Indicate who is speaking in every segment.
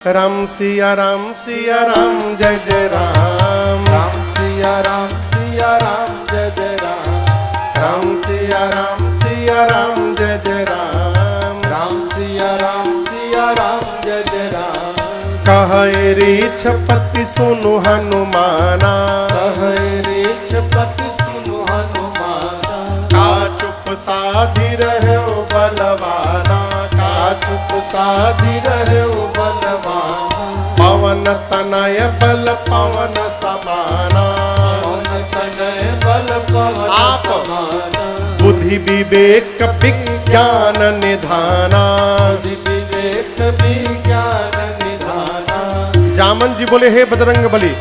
Speaker 1: राम सिया राम जय जय राम।
Speaker 2: राम सिया राम जय जय राम।
Speaker 1: राम सिया राम जय जय राम।
Speaker 2: राम सिया राम जय जय राम।
Speaker 1: कहे रीछपति सुनु हनुमाना।
Speaker 2: कहे रीछपति सुनु हनुमाना।
Speaker 1: का चुप साधी रहे बलवाना।
Speaker 2: का चुप साधी रहे बलवाना।
Speaker 1: पवन तनय बल पवन समाना।
Speaker 2: पवन तनय बल पवन
Speaker 1: आप
Speaker 2: समाना।
Speaker 1: बुद्धि विवेक विज्ञान निधाना।
Speaker 2: बुद्धि विवेक विज्ञान निधाना।
Speaker 1: जामन जी बोले, हे बजरंग बली,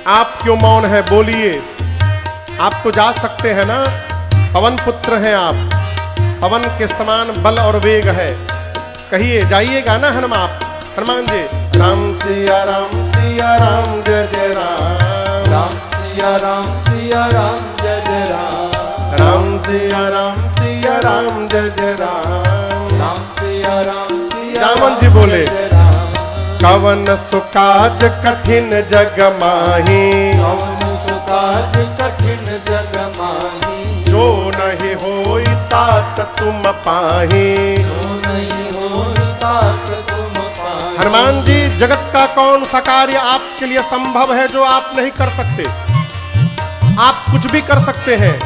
Speaker 1: आप क्यों मौन है, बोलिए। आप तो जा सकते हैं ना, पवन पुत्र हैं आप, पवन के समान बल और वेग है। कहिए, जाइएगा ना हनुमान जी। राम सिया राम जय जय राम।
Speaker 2: राम सिया राम जय जय राम।
Speaker 1: राम सिया राम जय जय राम।
Speaker 2: राम सिया राम
Speaker 1: जामन जी बोले,
Speaker 2: जय राम।
Speaker 1: कवन सुकाज कठिन जग माही।
Speaker 2: कवन सुकाज कठिन जग माही।
Speaker 1: जो नहीं होई तात तुम पाही।
Speaker 2: जो नहीं होई तात तुम पाही।
Speaker 1: हनुमान जी, जगत का कौन सा कार्य आपके लिए संभव है जो आप नहीं कर सकते? आप कुछ भी कर सकते हैं।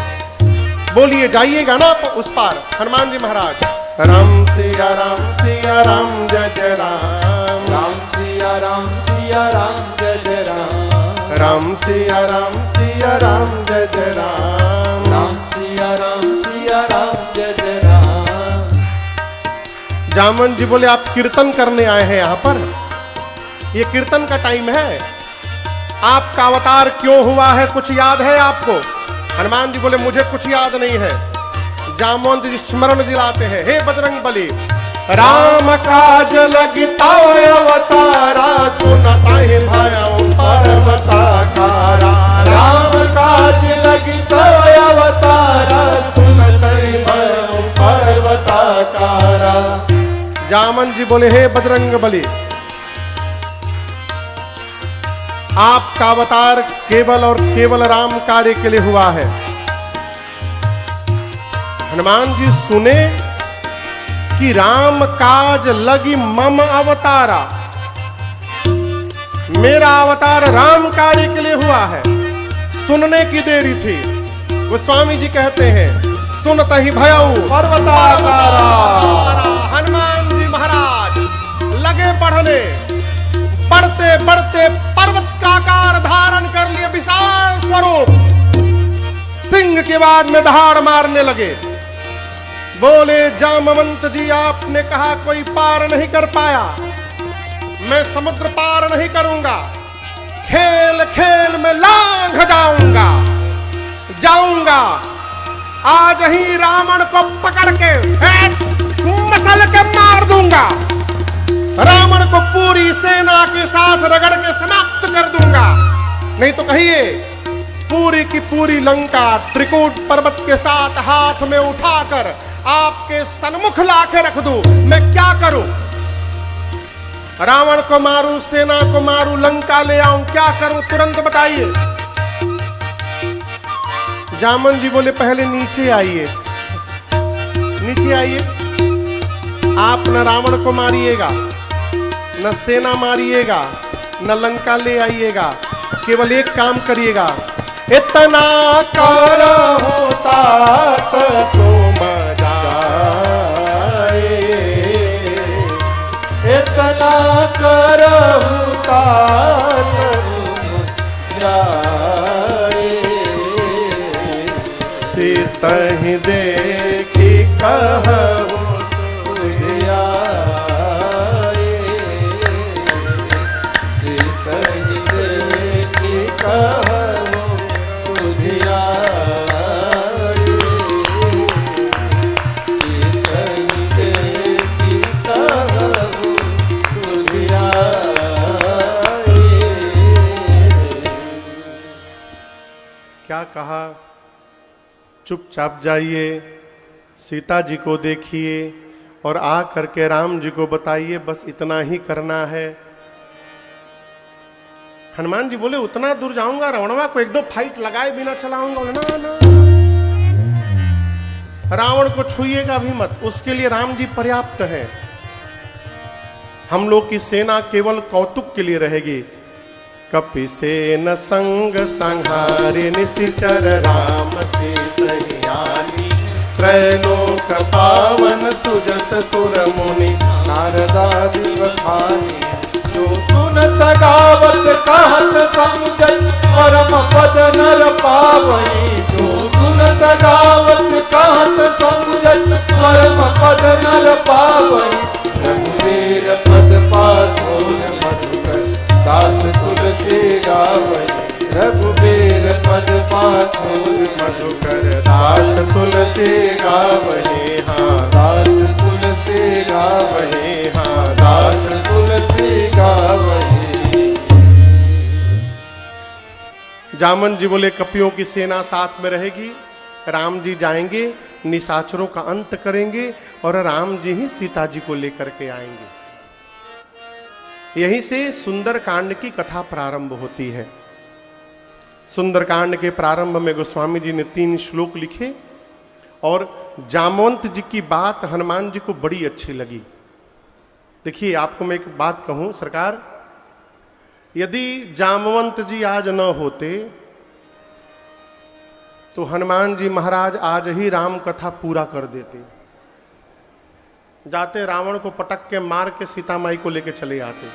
Speaker 1: बोलिए, जाइएगा ना उस पार। हनुमान जी महाराज, राम सिया राम जय जय राम।
Speaker 2: राम सिया राम जय जय राम।
Speaker 1: राम सिया राम जय जय राम।
Speaker 2: राम सिया राम जय जय राम।
Speaker 1: जामन जी बोले, आप कीर्तन करने आए हैं यहाँ पर? ये कीर्तन का टाइम है। आपका अवतार क्यों हुआ है, कुछ याद है आपको? हनुमान जी बोले, मुझे कुछ याद नहीं है। जामन जी स्मरण दिलाते हैं, हे बजरंग बली, राम काज लगिता अवतारा। सुनता ही भयउ पर्वताकारा।
Speaker 2: राम काज लगिता अवतारा। सुनत भयउ पर्वताकारा।
Speaker 1: जामन जी बोले, हे बजरंग बली, आपका अवतार केवल और केवल राम कार्य के लिए हुआ है। हनुमान जी सुने कि राम काज लगी मम अवतारा, मेरा अवतार राम कार्य के लिए हुआ है। सुनने की देरी थी। गोस्वामी जी कहते हैं, सुनत ही भयउ
Speaker 2: पर्वताकारा।
Speaker 1: हनुमान जी महाराज लगे बढ़ने, बढ़ते बढ़ते पर्वत का आकार धारण कर लिए, विशाल स्वरूप सिंह के बाद में दहाड़ मारने लगे। बोले, जामवंत जी, आपने कहा कोई पार नहीं कर पाया, मैं समुद्र पार नहीं करूंगा। खेल खेल में लांघ जाऊंगा। आज ही रावण को पकड़ के मसल के मार दूंगा। रावण को पूरी सेना के साथ रगड़ के समाप्त कर दूंगा। नहीं तो कहिए, पूरी की पूरी लंका त्रिकूट पर्वत के साथ हाथ में उठाकर आपके सन्मुख लाके रख दूं। मैं क्या करूं? रावण को मारूं, सेना को मारूं, लंका ले आऊं, क्या करूं? तुरंत बताइए। जामन जी बोले, पहले नीचे आइए। आप न रावण को मारिएगा, न सेना मारिएगा, न लंका ले आइएगा। केवल एक काम करिएगा, इतना कर होता तुम जाए।
Speaker 2: इतना कर होता तुम जाए।
Speaker 1: सीतहि देखी कहूँ क्या कहा? चुपचाप जाइए, सीता जी को देखिए, और आ करके राम जी को बताइए बस इतना ही करना है। हनुमान जी बोले उतना दूर जाऊंगा, रावणवा को एक दो फाइट लगाए बिना चलाऊंगा? ना ना, रावण को छुइएगा भी मत, उसके लिए राम जी पर्याप्त है। हम लोग की सेना केवल कौतुक के लिए रहेगी। कपि सेन संग संहारे निशिचर राम सीतहियानी, त्रैलोक पावन सुजस सुर मुनि
Speaker 2: नारदादि बखानी। जो सुनत गावत कहत समझत परम पद नर पावई। जो सुनत गावत कहत समझत परम पद नर पावई। रघुवीर पद पाथोर मधुकर दास तुलसी गावई। रघुवीर पद पाथोर मधुकर दास तुलसी गावई। हाँ दास तुलसी गावई। हाँ दास तुलसी गावई।
Speaker 1: जामन जी बोले कपियों की सेना साथ में रहेगी, राम जी जाएंगे, निशाचरों का अंत करेंगे और राम जी ही सीता जी को लेकर के आएंगे। यहीं से सुंदरकांड की कथा प्रारंभ होती है। सुंदरकांड के प्रारंभ में गोस्वामी जी ने 3 श्लोक लिखे और जामवंत जी की बात हनुमान जी को बड़ी अच्छी लगी। देखिए आपको मैं एक बात कहूं सरकार, यदि जामवंत जी आज न होते तो हनुमान जी महाराज आज ही राम कथा पूरा कर देते, जाते रावण को पटक के मार के सीता माई को लेके चले आते।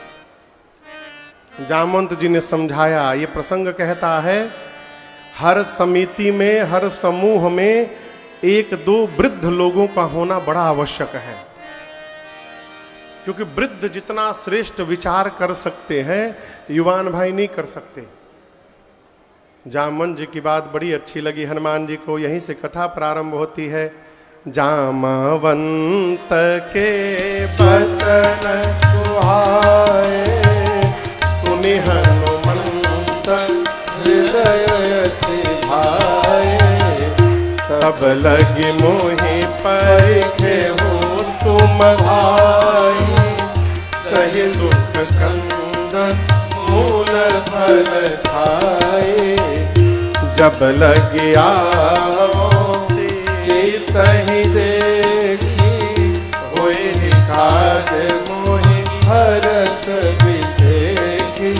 Speaker 1: जामवंत जी ने समझाया, ये प्रसंग कहता है हर समिति में, हर समूह में 1-2 वृद्ध लोगों का होना बड़ा आवश्यक है, क्योंकि वृद्ध जितना श्रेष्ठ विचार कर सकते हैं युवान भाई नहीं कर सकते। जामवंत जी की बात बड़ी अच्छी लगी हनुमान जी को। यहीं से कथा प्रारंभ होती है। जामवंत के
Speaker 2: बचन सुहाए
Speaker 1: सुनि हनुमंत
Speaker 2: हृदय अति भाए।
Speaker 1: तब लगी मोहि परिखे हो तुम
Speaker 2: भाई
Speaker 1: सही दुख
Speaker 2: कंदन मूल फल खाए।
Speaker 1: जब लगी आओ
Speaker 2: सीतहि देखी होई काज मोहि हरस विसेखी।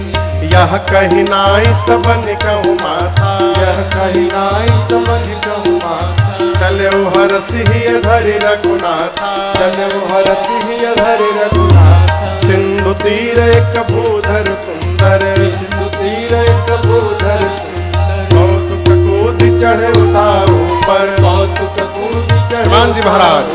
Speaker 1: यह कहीं नाई सबन कहूँ माथा,
Speaker 2: यह कही नाई समझ कहूँ माथा।
Speaker 1: चले हर सिंह धरि रघुनाथा,
Speaker 2: चले हर सिंह धरि रघुनाथा।
Speaker 1: सिंधु तीर एक भूधर सुंदर,
Speaker 2: सिंधु तीर एक भूधर सुंदर।
Speaker 1: कौतुक कूद चढ़े उतारू पर,
Speaker 2: कौतुक कूद चढ़े
Speaker 1: हनुमान जी महाराज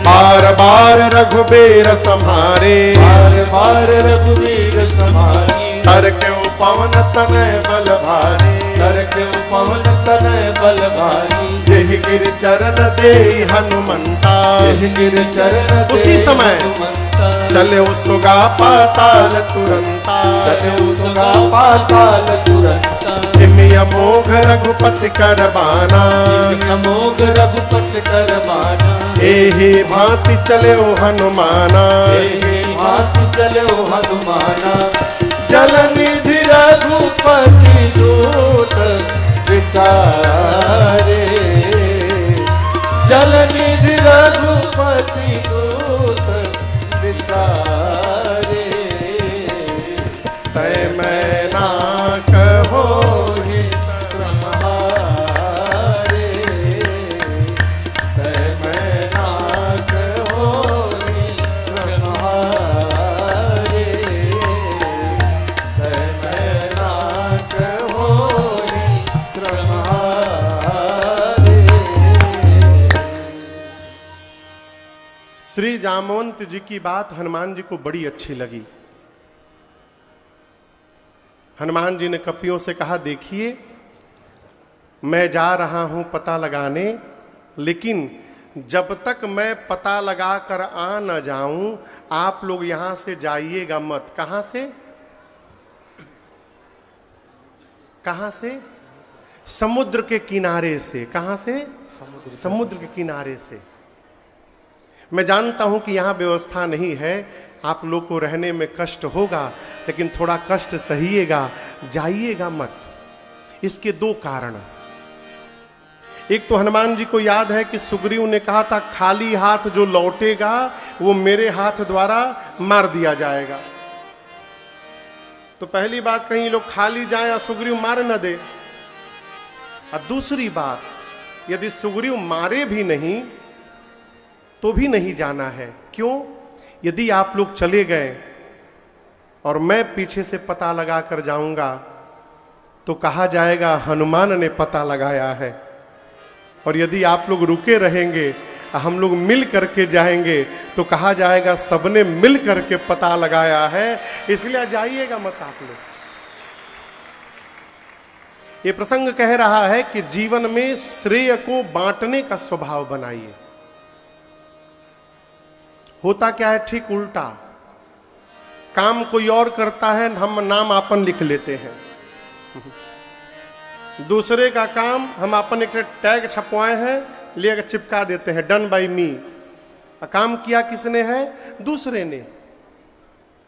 Speaker 1: बार बार रघुबीर संहारे,
Speaker 2: बार बार रघुवीर संहारे।
Speaker 1: कर के पवन तनय बल भारी,
Speaker 2: कर के पवन तनय बल भारी।
Speaker 1: यही गिर चरण दे हनुमंता,
Speaker 2: यही गिर चरण
Speaker 1: उसी समय
Speaker 2: हनुमंता।
Speaker 1: चले उसगा पाताल तुरंता,
Speaker 2: चले उसगा पाताल तुरंता।
Speaker 1: जिमि अमोघ रघुपति कर बाना,
Speaker 2: अमोघ रघुपति कर बाना।
Speaker 1: एहि भांति चले ओ हनुमाना,
Speaker 2: एहि भांति चले ओ हनुमाना। जल निधि रघुपति दूत विचारे। जल निधि रघुपति दूत विचारे।
Speaker 1: तय मैं ना कहो
Speaker 2: ही सम्हारे। तय मैं ना कहो ही सम्हारे। तय मैं ना कहो ही सम्हारे।
Speaker 1: श्री जामवंत जी की बात हनुमान जी को बड़ी अच्छी लगी। हनुमान जी ने कपियों से कहा, देखिए मैं जा रहा हूं पता लगाने, लेकिन जब तक मैं पता लगा कर आ न जाऊं आप लोग यहां से जाइएगा मत। कहां से? कहां से? समुद्र के किनारे से। कहां से? समुद्र के किनारे से। मैं जानता हूं कि यहां व्यवस्था नहीं है, आप लोग को रहने में कष्ट होगा, लेकिन थोड़ा कष्ट सहिएगा, जाइएगा मत। इसके दो कारण। एक तो हनुमान जी को याद है कि सुग्रीव ने कहा था खाली हाथ जो लौटेगा वो मेरे हाथ द्वारा मार दिया जाएगा। तो पहली बात, कहीं लोग खाली जाए या सुग्रीव मार न दे। और दूसरी बात, यदि सुग्रीव मारे भी नहीं तो भी नहीं जाना है। क्यों? यदि आप लोग चले गए और मैं पीछे से पता लगा कर जाऊंगा तो कहा जाएगा हनुमान ने पता लगाया है। और यदि आप लोग रुके रहेंगे, हम लोग मिल करके जाएंगे तो कहा जाएगा सबने मिल करके पता लगाया है। इसलिए जाइएगा मत आप लोग। ये प्रसंग कह रहा है कि जीवन में श्रेय को बांटने का स्वभाव बनाइए। होता क्या है, ठीक उल्टा। काम कोई और करता है, हम नाम आपन लिख लेते हैं। दूसरे का काम हम अपन एक टैग छपवाए हैं, ले चिपका देते हैं, डन बाय मी। काम किया किसने है? दूसरे ने।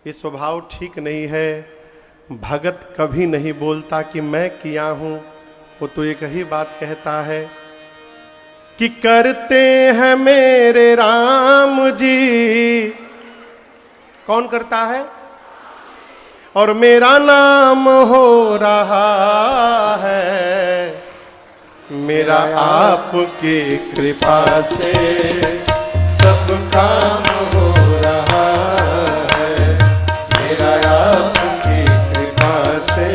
Speaker 1: ये स्वभाव ठीक नहीं है। भगत कभी नहीं बोलता कि मैं किया हूं, वो तो एक ही बात कहता है कि करते हैं मेरे राम जी। कौन करता है? और मेरा नाम हो रहा है, मेरा आपकी कृपा से सब काम हो रहा है, मेरा आपकी कृपा से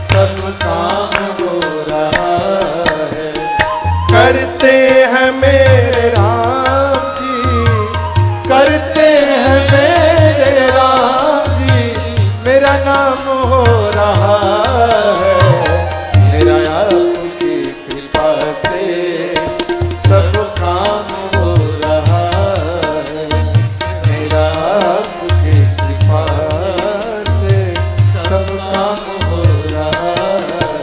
Speaker 1: सब काम हो रहा है। करते हैं मेरे राम जी, करते हैं मेरे राम जी, मेरा नाम हो रहा है, मेरा आपकी कृपा से सब काम हो रहा है, मेरा आपकी कृपा से सब काम हो रहा है।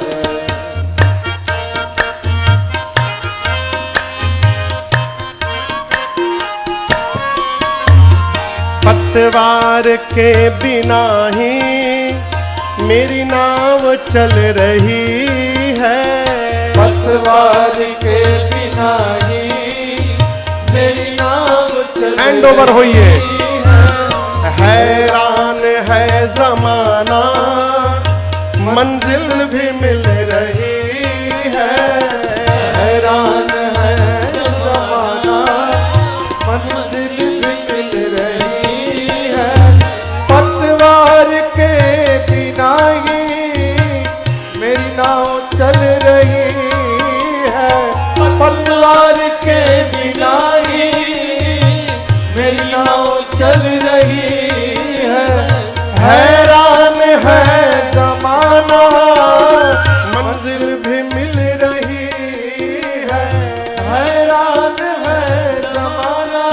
Speaker 1: पतवार के बिना ही मेरी नाव चल रही है, पतवार के बिना ही मेरी नाव चल हैंड ओवर होइए। हैरान है जमाना, मंजिल भी मिल रही है, हैरान है जमाना, मंजिल भी मिल रही है। पतवार के बिना ही मेरी नाव चल रही है, पतवार के बिना ही मेरी नाव चल रही है। हैरान है जमाना, मंजिल भी मिल रही है, हैरान है जमाना,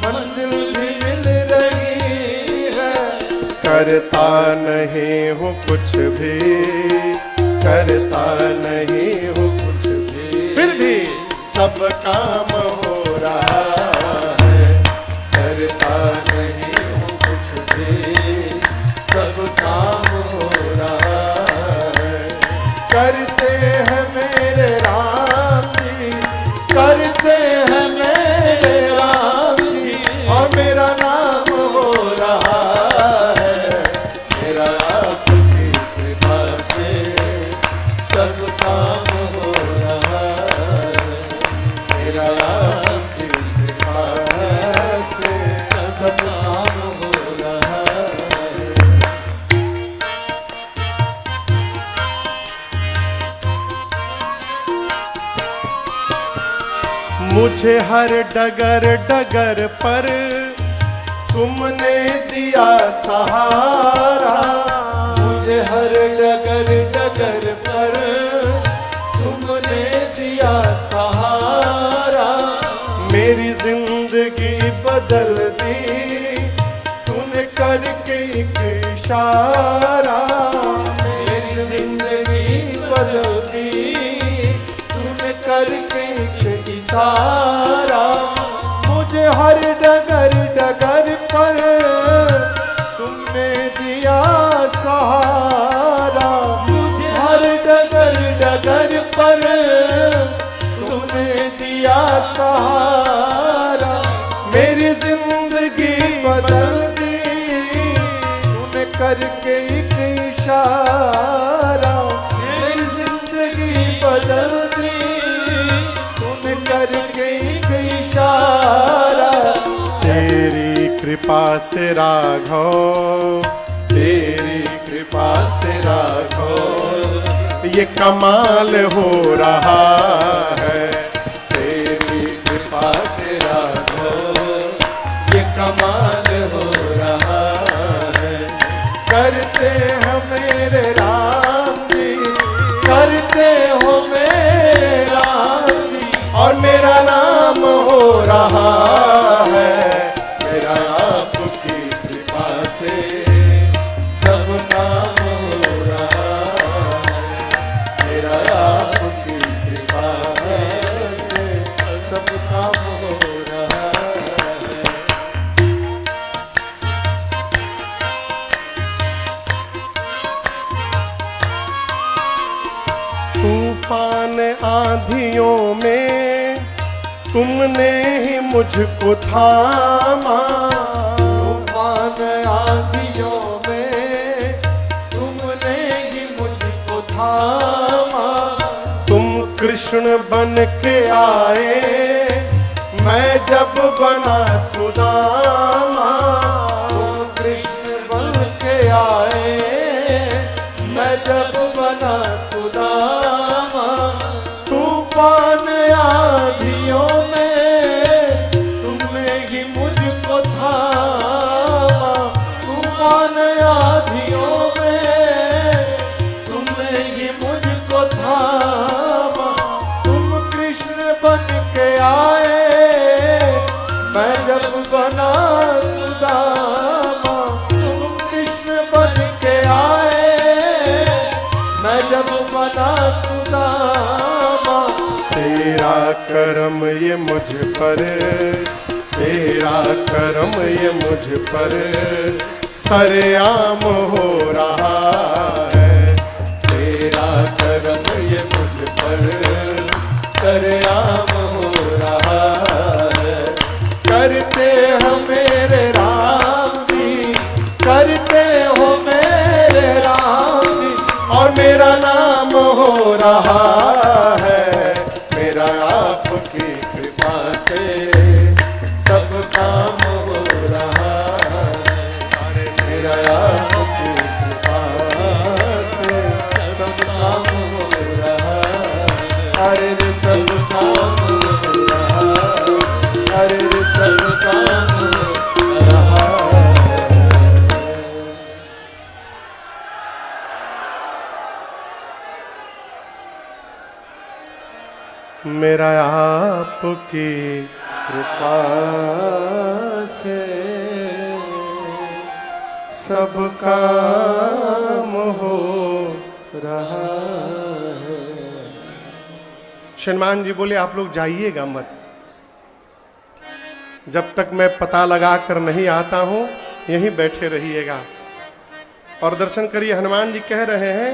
Speaker 1: मंजिल भी मिल रही है। करता नहीं हूँ कुछ भी, करता नहीं हूँ कुछ भी, फिर भी सब काम हो रहा है। करता नहीं हूँ कुछ भी, सब काम हो रहा है। करते हैं मेरे राम जी, करते हैं मेरे राम जी, और मेरा नाम हो रहा है, मेरा आपकी कृपा से सब काम हो रहा है, मेरा आपकी कृपा से सब काम हो रहा है। मुझे हर डगर डगर पर तुमने दिया सहारा, मुझे हर डगर डगर पर तुमने दिया सहारा। मेरी जिंदगी बदल दी तूने करके एक इशारा, मेरी जिंदगी बदल दी तूने करके एक इशारा।
Speaker 2: करके एक इशारा मेरी जिंदगी बदल दी, तूने करके एक इशारा।
Speaker 1: तेरी कृपा से राघव, तेरी कृपा से राघव, ये कमाल हो रहा है।
Speaker 2: तेरी कृपा से राघव ये कमाल हो रहा है। करते हैं मेरे राम जी, करते हो मेरे राम जी,
Speaker 1: और मेरा नाम हो रहा है।
Speaker 2: मेरा आपकी कृपा से सब काम हो रहा है। मेरा आपकी कृपा से सब काम हो रहा है।
Speaker 1: तूफान आंधियों में तुमने ही मुझको थामा,
Speaker 2: तूफान आंधियों में तुमने ही मुझको थामा।
Speaker 1: तुम कृष्ण बन के आए, मैं जब बना सुदामा।
Speaker 2: तुम कृष्ण बन के आए, मैं जब बना सुदामा। तूफान आंधियों में तुमने ही मुझको थामा। तूफान आंधियों में तुमने ही मुझको थामा। तुम कृष्ण बन के आए, मैं जब बना सुदामा। तुम कृष्ण बन के आए, मैं जब बना सुदामा।
Speaker 1: तेरा करम ये मुझ पर, तेरा करम ये मुझ पर सरेआम हो रहा है।
Speaker 2: तेरा करम ये मुझ पर सरेआम हो रहा है। करते हो मेरे राम जी, करते हो मेरे राम जी,
Speaker 1: और मेरा नाम हो रहा है।
Speaker 2: मेरा आपकी कृपा से सब काम हो रहा है। मेरा आपकी कृपा से सब काम हो रहा है। अरे रे सब काम हो रहा है। अरे रे सब काम हो रहा है।
Speaker 1: मेरा आपकी
Speaker 2: कृपा से
Speaker 1: सब काम हो
Speaker 2: रहा है।
Speaker 1: शनमान जी बोले आप लोग जाइएगा मत, जब तक मैं पता लगा कर नहीं आता हूं यहीं बैठे रहिएगा और दर्शन करिए। हनुमान जी कह रहे हैं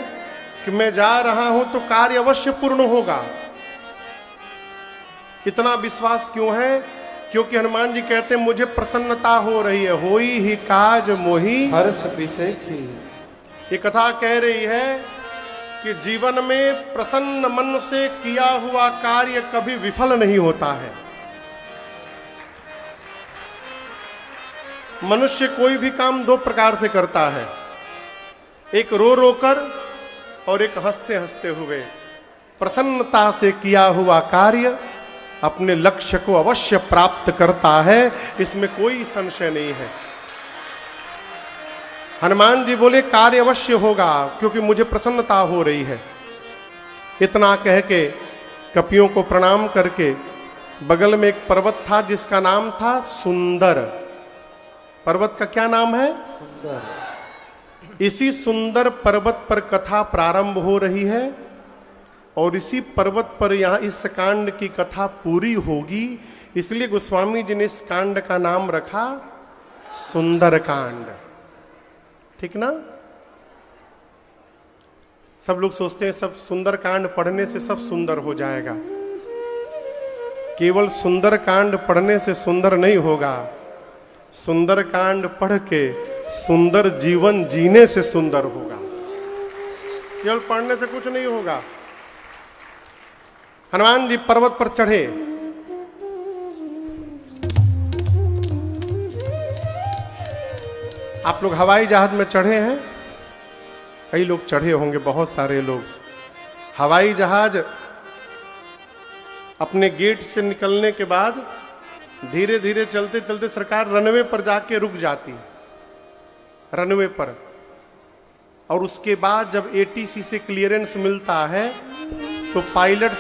Speaker 1: कि मैं जा रहा हूं तो कार्य अवश्य पूर्ण होगा। इतना विश्वास क्यों है? क्योंकि हनुमान जी कहते हैं मुझे प्रसन्नता हो रही है। होई ही काज मोही
Speaker 2: हर्ष विषेखी।
Speaker 1: ये कथा कह रही है कि जीवन में प्रसन्न मन से किया हुआ कार्य कभी विफल नहीं होता है। मनुष्य कोई भी काम दो प्रकार से करता है, एक रो रो कर और एक हंसते हंसते हुए। प्रसन्नता से किया हुआ कार्य अपने लक्ष्य को अवश्य प्राप्त करता है, इसमें कोई संशय नहीं है। हनुमान जी बोले कार्य अवश्य होगा क्योंकि मुझे प्रसन्नता हो रही है। इतना कह के कपियों को प्रणाम करके बगल में एक पर्वत था जिसका नाम था सुंदर। पर्वत का क्या नाम है?
Speaker 2: सुंदर।
Speaker 1: इसी सुंदर पर्वत पर कथा प्रारंभ हो रही है और इसी पर्वत पर यहां इस कांड की कथा पूरी होगी। इसलिए गोस्वामी जी ने इस कांड का नाम रखा सुंदर कांड। ठीक ना? सब लोग सोचते हैं सब सुंदर कांड पढ़ने से सब सुंदर हो जाएगा। केवल सुंदर कांड पढ़ने से सुंदर नहीं होगा, सुंदर कांड पढ़ के सुंदर जीवन जीने से सुंदर होगा, केवल पढ़ने से कुछ नहीं होगा। हनुमान जी पर्वत पर चढ़े, आप लोग हवाई जहाज में चढ़े हैं? कई लोग चढ़े होंगे, बहुत सारे लोग। हवाई जहाज अपने गेट से निकलने के बाद धीरे धीरे चलते चलते सरकार रनवे पर जाके रुक जाती है, रनवे पर। और उसके बाद जब एटीसी से क्लियरेंस मिलता है तो पायलट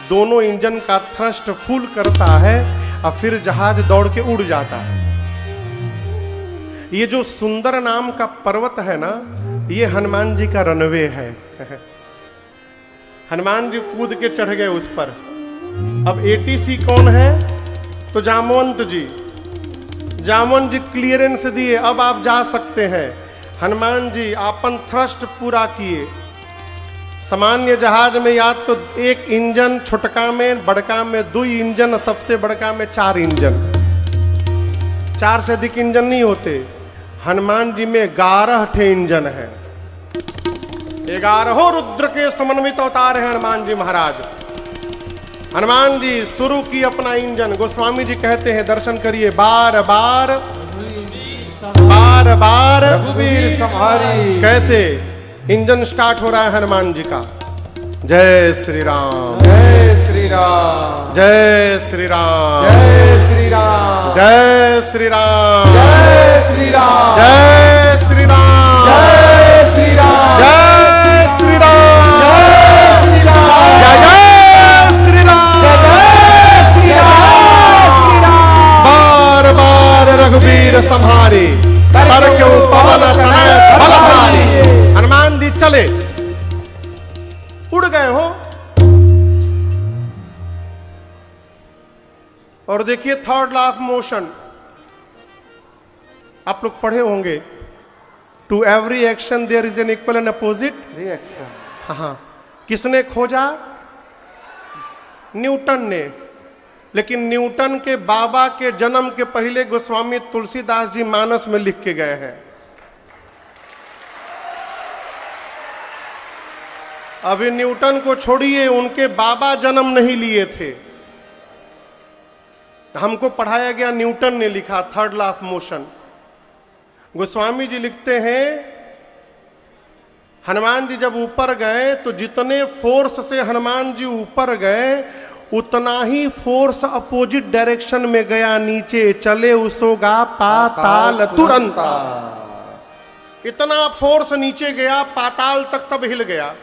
Speaker 1: दोनों इंजन का थ्रस्ट फुल करता है और फिर जहाज दौड़ के उड़ जाता है। ये जो सुंदर नाम का पर्वत है ना, ये हनुमान जी का रनवे है। हनुमान जी कूद के चढ़ गए उस पर। अब एटीसी कौन है? तो जामवंत जी। जामवंत जी क्लियरेंस दिए, अब आप जा सकते हैं। हनुमान जी अपन थ्रस्ट पूरा किए। सामान्य जहाज में या तो एक इंजन, छोटका में, बड़का में 2 इंजन, सबसे बड़का में 4 इंजन, 4 से अधिक इंजन नहीं होते। हनुमान जी में 11 ठे इंजन है। 11 रुद्र के समन्वित अवतार है हनुमान जी महाराज। हनुमान जी शुरू की अपना इंजन। गोस्वामी जी कहते हैं, दर्शन करिए, बार बार बार बार
Speaker 2: रघुवीर संहारी।
Speaker 1: कैसे इंजन स्टार्ट हो रहा है हनुमान जी का? जय श्री राम,
Speaker 2: जय श्री राम,
Speaker 1: जय श्री राम,
Speaker 2: जय श्री राम,
Speaker 1: जय श्री राम,
Speaker 2: जय श्री राम,
Speaker 1: जय श्री राम,
Speaker 2: जय श्री राम,
Speaker 1: जय श्री राम,
Speaker 2: जय श्री राम,
Speaker 1: जय श्री राम,
Speaker 2: जय श्री राम।
Speaker 1: बार बार रघुवीर संहारी, तर के पवन तनय बलधारी। हनुमान जी चले, उड़ गए हो। और देखिए थर्ड लॉ ऑफ मोशन, आप लोग पढ़े होंगे, to every action there is an equal and opposite
Speaker 2: reaction.
Speaker 1: हाँ, किसने खोजा? न्यूटन ने। लेकिन न्यूटन के बाबा के जन्म के पहले गोस्वामी तुलसीदास जी मानस में लिख के गए हैं। अभी न्यूटन को छोड़िए, उनके बाबा जन्म नहीं लिए थे। हमको पढ़ाया गया न्यूटन ने लिखा third law of motion. Goswami ji लिखते हैं, हनुमान जी जब ऊपर गए तो जितने फोर्स से हनुमान जी ऊपर गए उतना ही फोर्स अपोजिट डायरेक्शन में गया, नीचे चले उसोगा पाताल तुरंत। इतना फोर्स नीचे गया, पाताल तक सब हिल गया।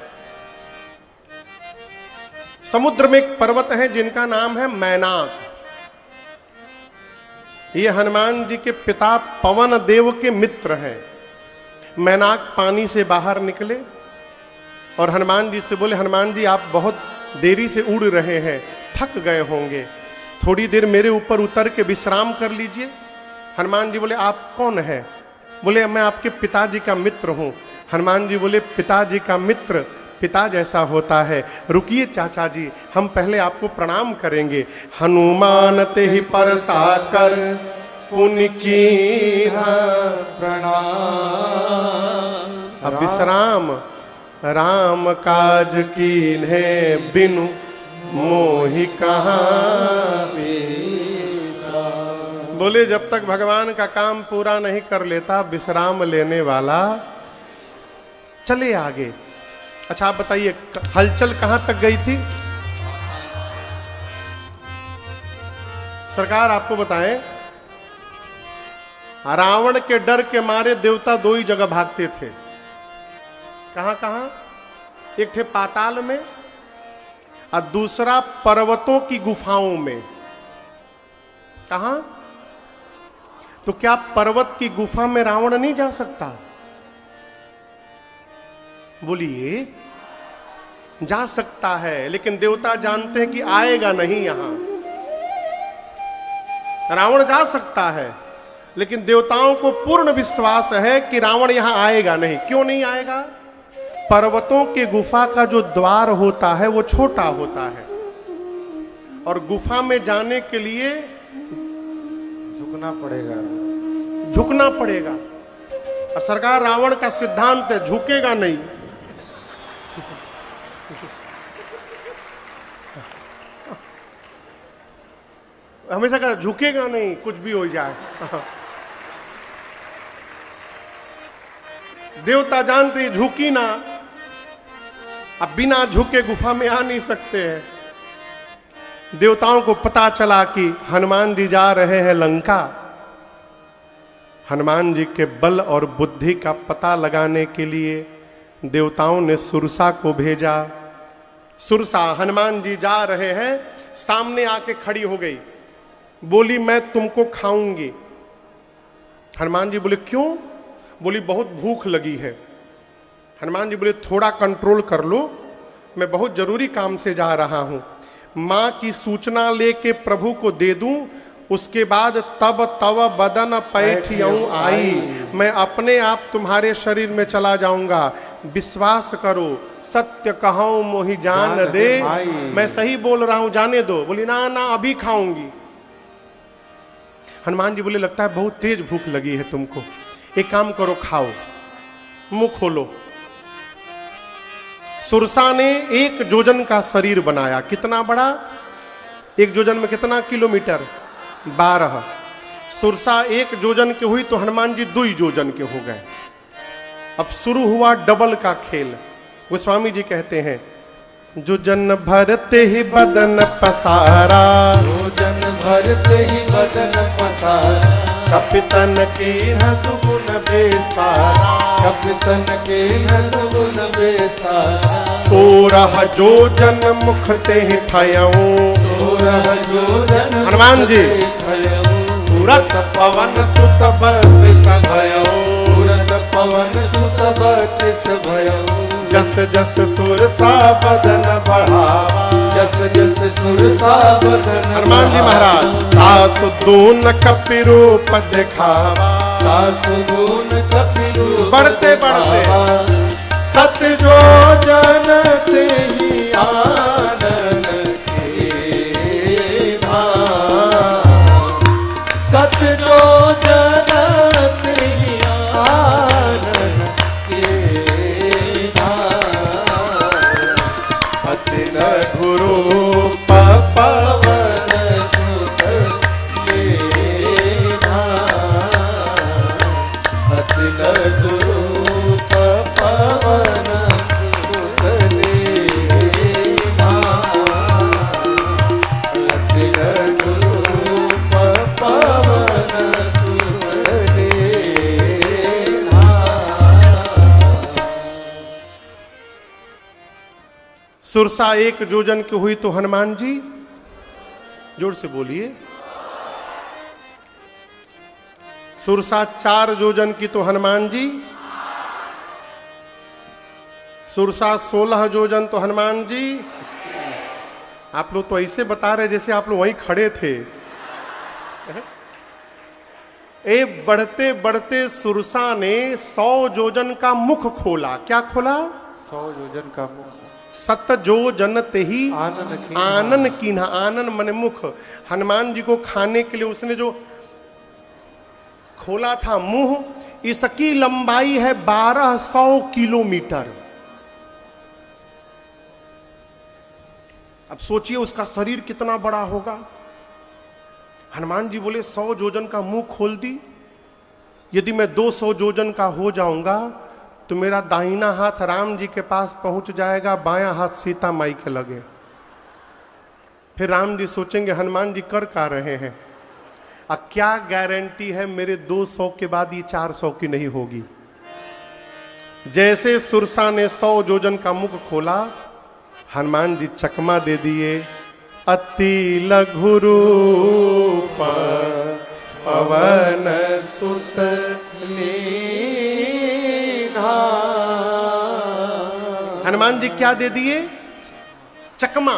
Speaker 1: समुद्र में एक पर्वत है जिनका नाम है मैनाक। ये हनुमान जी के पिता पवन देव के मित्र हैं। मैनाक पानी से बाहर निकले और हनुमान जी से बोले, हनुमान जी आप बहुत देरी से उड़ रहे हैं, थक गए होंगे, थोड़ी देर मेरे ऊपर उतर के विश्राम कर लीजिए। हनुमान जी बोले, आप कौन हैं? बोले, मैं आपके पिताजी का मित्र हूं। हनुमान जी बोले, पिताजी का मित्र पिता जैसा होता है, रुकिए चाचा जी, हम पहले आपको प्रणाम करेंगे। हनुमान ते ही परसा कर पुण्य की
Speaker 2: प्रणाम।
Speaker 1: अब विश्राम राम काज कीन्हे बिनु मोहि कहाँ। बोले, जब तक भगवान का काम पूरा नहीं कर लेता विश्राम लेने वाला चले आगे। अच्छा आप बताइए, हलचल कहां तक गई थी? सरकार आपको बताएं, रावण के डर के मारे देवता 2 ही जगह भागते थे। कहां कहां? एक थे पाताल में और दूसरा पर्वतों की गुफाओं में। कहां? तो क्या पर्वत की गुफा में रावण नहीं जा सकता? बोलिए, जा सकता है, लेकिन देवता जानते हैं कि आएगा नहीं यहां। रावण जा सकता है, लेकिन देवताओं को पूर्ण विश्वास है कि रावण यहां आएगा नहीं। क्यों नहीं आएगा? पर्वतों के गुफा का जो द्वार होता है वो छोटा होता है और गुफा में जाने के लिए
Speaker 2: झुकना पड़ेगा।
Speaker 1: झुकना पड़ेगा। और सरकार रावण का सिद्धांत है झुकेगा नहीं। हमेशा कहा झुकेगा नहीं कुछ भी हो जाए। देवता जानते झुकी ना, अब बिना झुके गुफा में आ नहीं सकते हैं। देवताओं को पता चला कि हनुमान जी जा रहे हैं लंका। हनुमान जी के बल और बुद्धि का पता लगाने के लिए देवताओं ने सुरसा को भेजा। सुरसा हनुमान जी जा रहे हैं, सामने आके खड़ी हो गई, बोली मैं तुमको खाऊंगी। हनुमान जी बोले क्यों? बोली बहुत भूख लगी है। हनुमान जी बोले थोड़ा कंट्रोल कर लो, मैं बहुत जरूरी काम से जा रहा हूं। मां की सूचना लेके प्रभु को दे दूं, उसके बाद तब तव बदन पैठियऊं आई, मैं अपने आप तुम्हारे शरीर में चला जाऊंगा। विश्वास करो सत्य कहूं मोहि जान दे, मैं सही बोल रहा हूं जाने दो। बोली ना ना अभी खाऊंगी। हनुमान जी बोले लगता है बहुत तेज भूख लगी है तुमको, एक काम करो खाओ, मुंह खोलो। सुरसा ने 1 जोजन का शरीर बनाया। कितना बड़ा? 1 जोजन में कितना किलोमीटर? 12। सुरसा 1 जोजन के हुई तो हनुमान जी 2 जोजन के हो गए। अब शुरू हुआ डबल का खेल। गोस्वामी जी कहते हैं जोजन भरते ही बदन पसारा,
Speaker 2: जोजन भरते ही बदन पसारा,
Speaker 1: कपितन के दुगुन बेसारा,
Speaker 2: कपितन के गुण बेसारा,
Speaker 1: 16 जोजन मुख ते ठयऊं,
Speaker 2: 16 जोजन
Speaker 1: हनुमान जी तुरत पवन सुत बत्तीस भयऊं,
Speaker 2: तुरत पवन सुत बत्तीस भयऊं,
Speaker 1: जस जस सुरसा बदन बढ़ावा,
Speaker 2: जस जस सुरसा बदन
Speaker 1: हनुमान जी महाराज तासु दून कपि रूप दिखावा,
Speaker 2: तासु दून कपि रूप
Speaker 1: बढ़ते बढ़ते
Speaker 2: सत जो जनते ही आनन के धाम, सत जो जनते ही आनन के धाम,
Speaker 1: अति गुरु
Speaker 2: पवन सुत ले धाम, अति गुरु पवन सुत ले धाम, अति गुरु पवन सुत ले धाम।
Speaker 1: सुरसा 1 जोजन की हुई तो हनुमान जी, जोर से बोलिए, सुरसा 4 जोजन की तो हनुमान जी, सुरसा 16 जोजन तो हनुमान जी। आप लोग तो ऐसे बता रहे जैसे आप लोग वहीं खड़े थे। ए बढ़ते बढ़ते सुरसा ने 100 जोजन का मुख खोला। क्या खोला?
Speaker 2: 100 योजन का मुख,
Speaker 1: सत जो जन ते ही
Speaker 2: आनन की
Speaker 1: आनन कीन्हा, आनन मने मुख। हनुमान जी को खाने के लिए उसने जो खोला था मुंह, इसकी लंबाई है 1200 किलोमीटर। अब सोचिए उसका शरीर कितना बड़ा होगा। हनुमान जी बोले 100 जोजन का मुंह खोल दी, यदि मैं 200 जोजन का हो जाऊंगा तो मेरा दाहिना हाथ राम जी के पास पहुंच जाएगा, बायां हाथ सीता माई के लगे। फिर राम जी सोचेंगे हनुमान जी कर का रहे हैं, अब क्या गारंटी है मेरे 200 के बाद ये 400 की नहीं होगी। जैसे सुरसा ने 100 जोजन का मुख खोला, हनुमान जी चकमा दे दिए, अति लघु रूप पवन सुत लीन्हा। हनुमान जी क्या दे दिए? चकमा।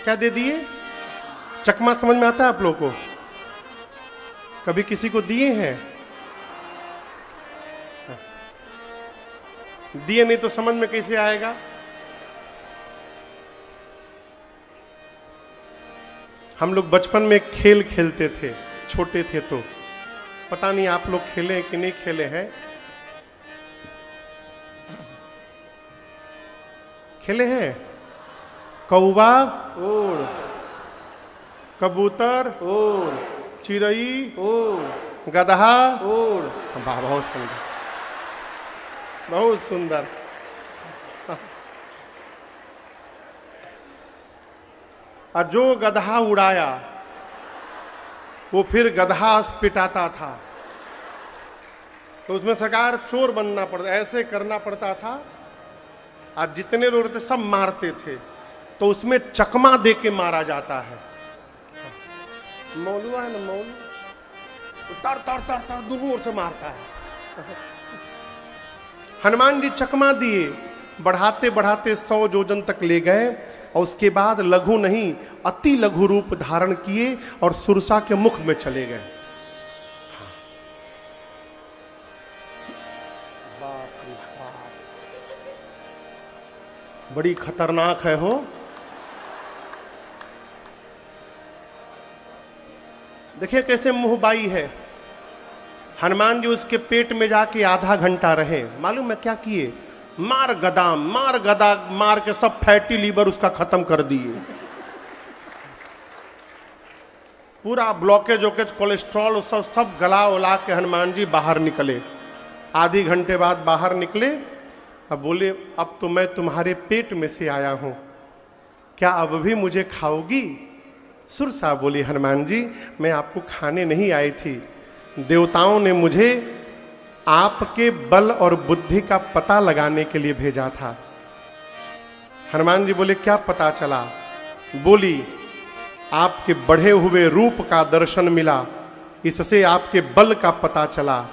Speaker 1: क्या दे दिए? चकमा समझ में आता है आप लोगों को? कभी किसी को दिए हैं? दिए नहीं तो समझ में कैसे आएगा? हम लोग बचपन में खेल खेलते थे, छोटे थे तो। पता नहीं आप लोग खेले कि नहीं खेले हैं। खेले हैं? कौवा,
Speaker 2: उड़,
Speaker 1: कबूतर,
Speaker 2: उड़,
Speaker 1: चिड़ई,
Speaker 2: उड़,
Speaker 1: गदहा।
Speaker 2: उड़।
Speaker 1: वाह, बहुत सुंदर, बहुत सुंदर। और जो गदहा उड़ाया वो फिर गदहा पिटाता था, तो उसमें सरकार चोर बनना पड़ता, ऐसे करना पड़ता था। आज जितने लोग रहते सब मारते थे, तो उसमें चकमा दे के मारा जाता है। मौलुआ है ना, मौलू तर तर तर तर दोनों ओर से मारता है। हनुमान जी चकमा दिए, बढ़ाते बढ़ाते 100 योजन तक ले गए, और उसके बाद लघु नहीं अति लघु रूप धारण किए और सुरसा के मुख में चले गए। बाप रे बाप, बड़ी खतरनाक है हो। देखिए कैसे मुंहबाई है। हनुमान जी उसके पेट में जाके आधा घंटा रहे। मालूम है क्या किए? मार गदा मार के सब फैटी लीवर उसका खत्म कर दिए। पूरा ब्लॉकेज वोकेज कोलेस्ट्रॉल सब गला उला के हनुमान जी बाहर निकले। आधे घंटे बाद बाहर निकले। अब बोले, अब तो मैं तुम्हारे पेट में से आया हूं, क्या अब भी मुझे खाओगी? सुरसा बोली, हनुमान जी मैं आपको खाने नहीं आई थी, देवताओं ने मुझे आपके बल और बुद्धि का पता लगाने के लिए भेजा था। हनुमान जी बोले, क्या पता चला? बोली, आपके बढ़े हुए रूप का दर्शन मिला, इससे आपके बल का पता चला,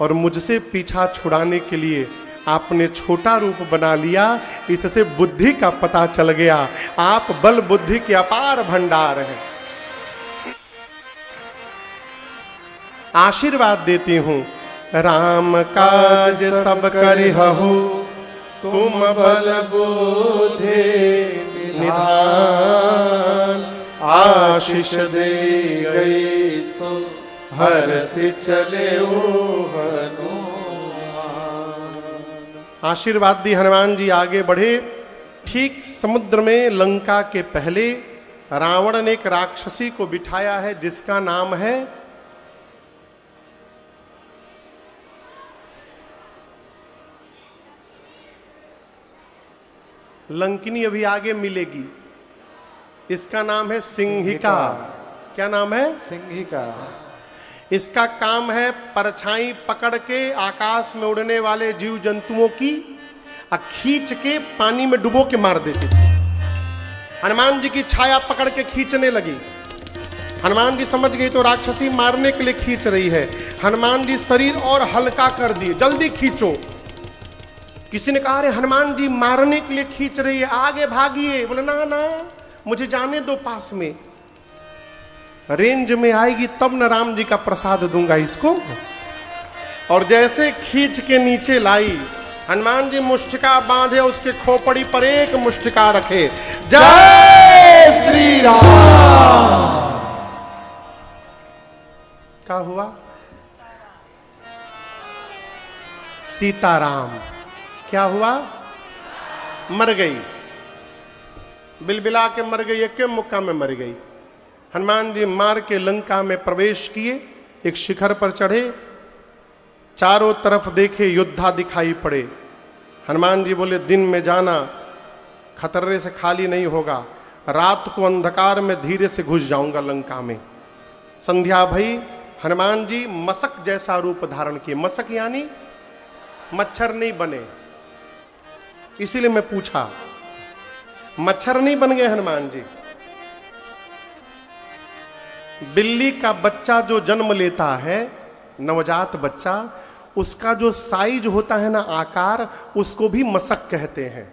Speaker 1: और मुझसे पीछा छुड़ाने के लिए आपने छोटा रूप बना लिया, इससे बुद्धि का पता चल गया। आप बल बुद्धि के अपार भंडार हैं। आशीर्वाद देती हूं, राम काज सब करिहु, तुम बल बुद्धि निधान। आशीष दे गई सो हर्ष चले हनुमान। आशीर्वाद दी, हनुमान जी आगे बढ़े। ठीक समुद्र में लंका के पहले रावण ने एक राक्षसी को बिठाया है, जिसका नाम है लंकिनी। अभी आगे मिलेगी। इसका नाम है सिंहिका। क्या नाम है?
Speaker 2: सिंहिका।
Speaker 1: इसका काम है परछाई पकड़ के आकाश में उड़ने वाले जीव जंतुओं की खींच के पानी में डुबो के मार देती थी। हनुमान जी की छाया पकड़ के खींचने लगी। हनुमान जी समझ गई तो राक्षसी मारने के लिए खींच रही है। हनुमान जी शरीर और हल्का कर दिए, जल्दी खींचो। किसी ने कहा, अरे हनुमान जी मारने के लिए खींच रही है, आगे भागिए। बोले, ना ना मुझे जाने दो, पास में रेंज में आएगी तब न राम जी का प्रसाद दूंगा इसको। और जैसे खींच के नीचे लाई, हनुमान जी मुष्टिका बांधे, उसके खोपड़ी पर एक मुष्टिका रखे, जय श्री राम। क्या हुआ? सीताराम। क्या हुआ? मर गई, बिलबिला के मर गई, एक के मुक्का में मर गई। हनुमान जी मार के लंका में प्रवेश किए, एक शिखर पर चढ़े, चारों तरफ देखे, योद्धा दिखाई पड़े। हनुमान जी बोले, दिन में जाना, खतरे से खाली नहीं होगा, रात को अंधकार में धीरे से घुस जाऊंगा लंका में। संध्या भई, हनुमान जी मशक जैसा रूप धारण किए। मशक यानी मच्छर नहीं बने, इसीलिए मैं पूछा, मच्छर नहीं बन गए हनुमान जी। बिल्ली का बच्चा जो जन्म लेता है, नवजात बच्चा, उसका जो साइज होता है ना, आकार, उसको भी मशक कहते हैं।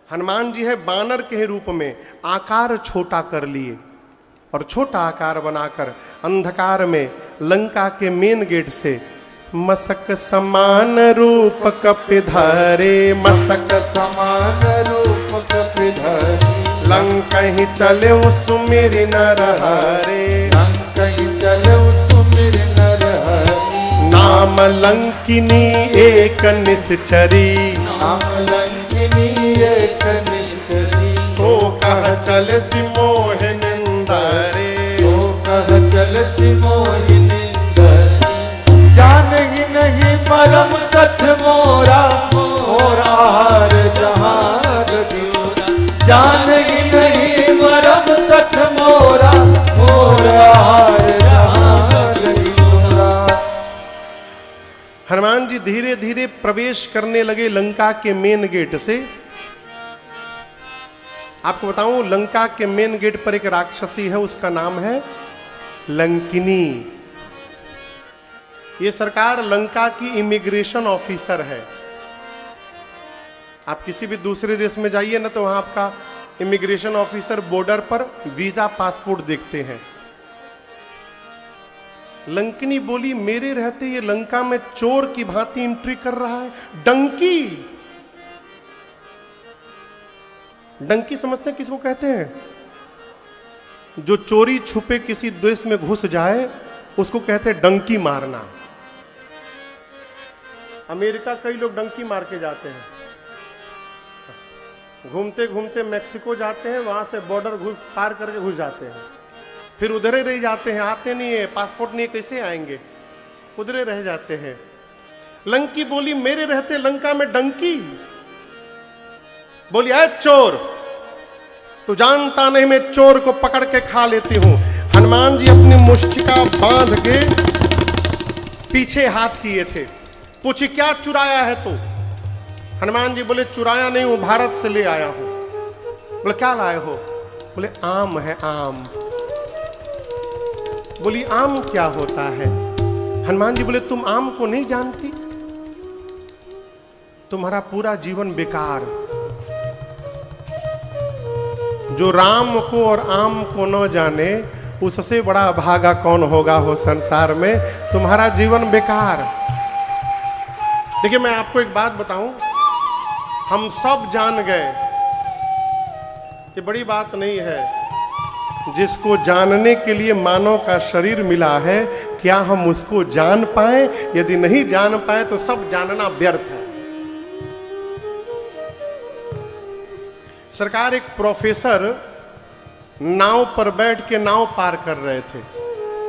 Speaker 1: हनुमान जी है बानर के रूप में, आकार छोटा कर लिए और छोटा आकार बनाकर अंधकार में लंका के मेन गेट से मशक समान रूप कपिधरे, मशक
Speaker 2: समान रूप कपिधरे,
Speaker 1: लंकहि चले सुमिर नर हरे,
Speaker 2: लंकहि चले सुमिर नर हरे।
Speaker 1: नाम लंकिनी एक निश्चरी,
Speaker 2: नाम लंकिनी
Speaker 1: चल सी मोह निंदरे।
Speaker 2: सो कह चल सी मोह निंदरे। जान ही नहीं मरम सठ मोरा, मोरा हर जहान जोरा। जान ही नहीं मरम सठ मोरा, मोरा हर जहान जोरा।
Speaker 1: हनुमान जी धीरे धीरे प्रवेश करने लगे लंका के मेन गेट से। आपको बताऊं, लंका के मेन गेट पर एक राक्षसी है, उसका नाम है लंकिनी। ये सरकार लंका की इमिग्रेशन ऑफिसर है। आप किसी भी दूसरे देश में जाइए ना, तो वहां आपका इमिग्रेशन ऑफिसर बॉर्डर पर वीजा पासपोर्ट देखते हैं। लंकिनी बोली, मेरे रहते ये लंका में चोर की भांति एंट्री कर रहा है। डंकी, डंकी समझते हैं किसको कहते हैं? जो चोरी छुपे किसी देश में घुस जाए उसको कहते हैं डंकी मारना। अमेरिका कई लोग डंकी मार के जाते हैं, घूमते घूमते मैक्सिको जाते हैं, वहां से बॉर्डर पार करके घुस जाते हैं, फिर उधर ही रह जाते हैं, आते नहीं है, पासपोर्ट नहीं है, कैसे आएंगे, उधर रह जाते हैं। लंकी बोली, मेरे रहते लंका में डंकी। बोली, आए चोर, तू जानता नहीं मैं चोर को पकड़ के खा लेती हूं। हनुमान जी अपनी मुष्टिका बांध के पीछे हाथ किए थे। पूछी, क्या चुराया है तू? हनुमान जी बोले, चुराया नहीं हूं, भारत से ले आया हूं। बोले, क्या लाए हो? बोले, आम है, आम। बोली, आम क्या होता है? हनुमान जी बोले, तुम आम को नहीं जानती? तुम्हारा पूरा जीवन बेकार। जो राम को और आम को न जाने, उससे बड़ा भागा कौन होगा हो संसार में। तुम्हारा जीवन बेकार। देखिए, मैं आपको एक बात बताऊं, हम सब जान गए, ये बड़ी बात नहीं है। जिसको जानने के लिए मानव का शरीर मिला है, क्या हम उसको जान पाए? यदि नहीं जान पाए तो सब जानना व्यर्थ है। सरकार, एक प्रोफेसर नाव पर बैठ के नाव पार कर रहे थे,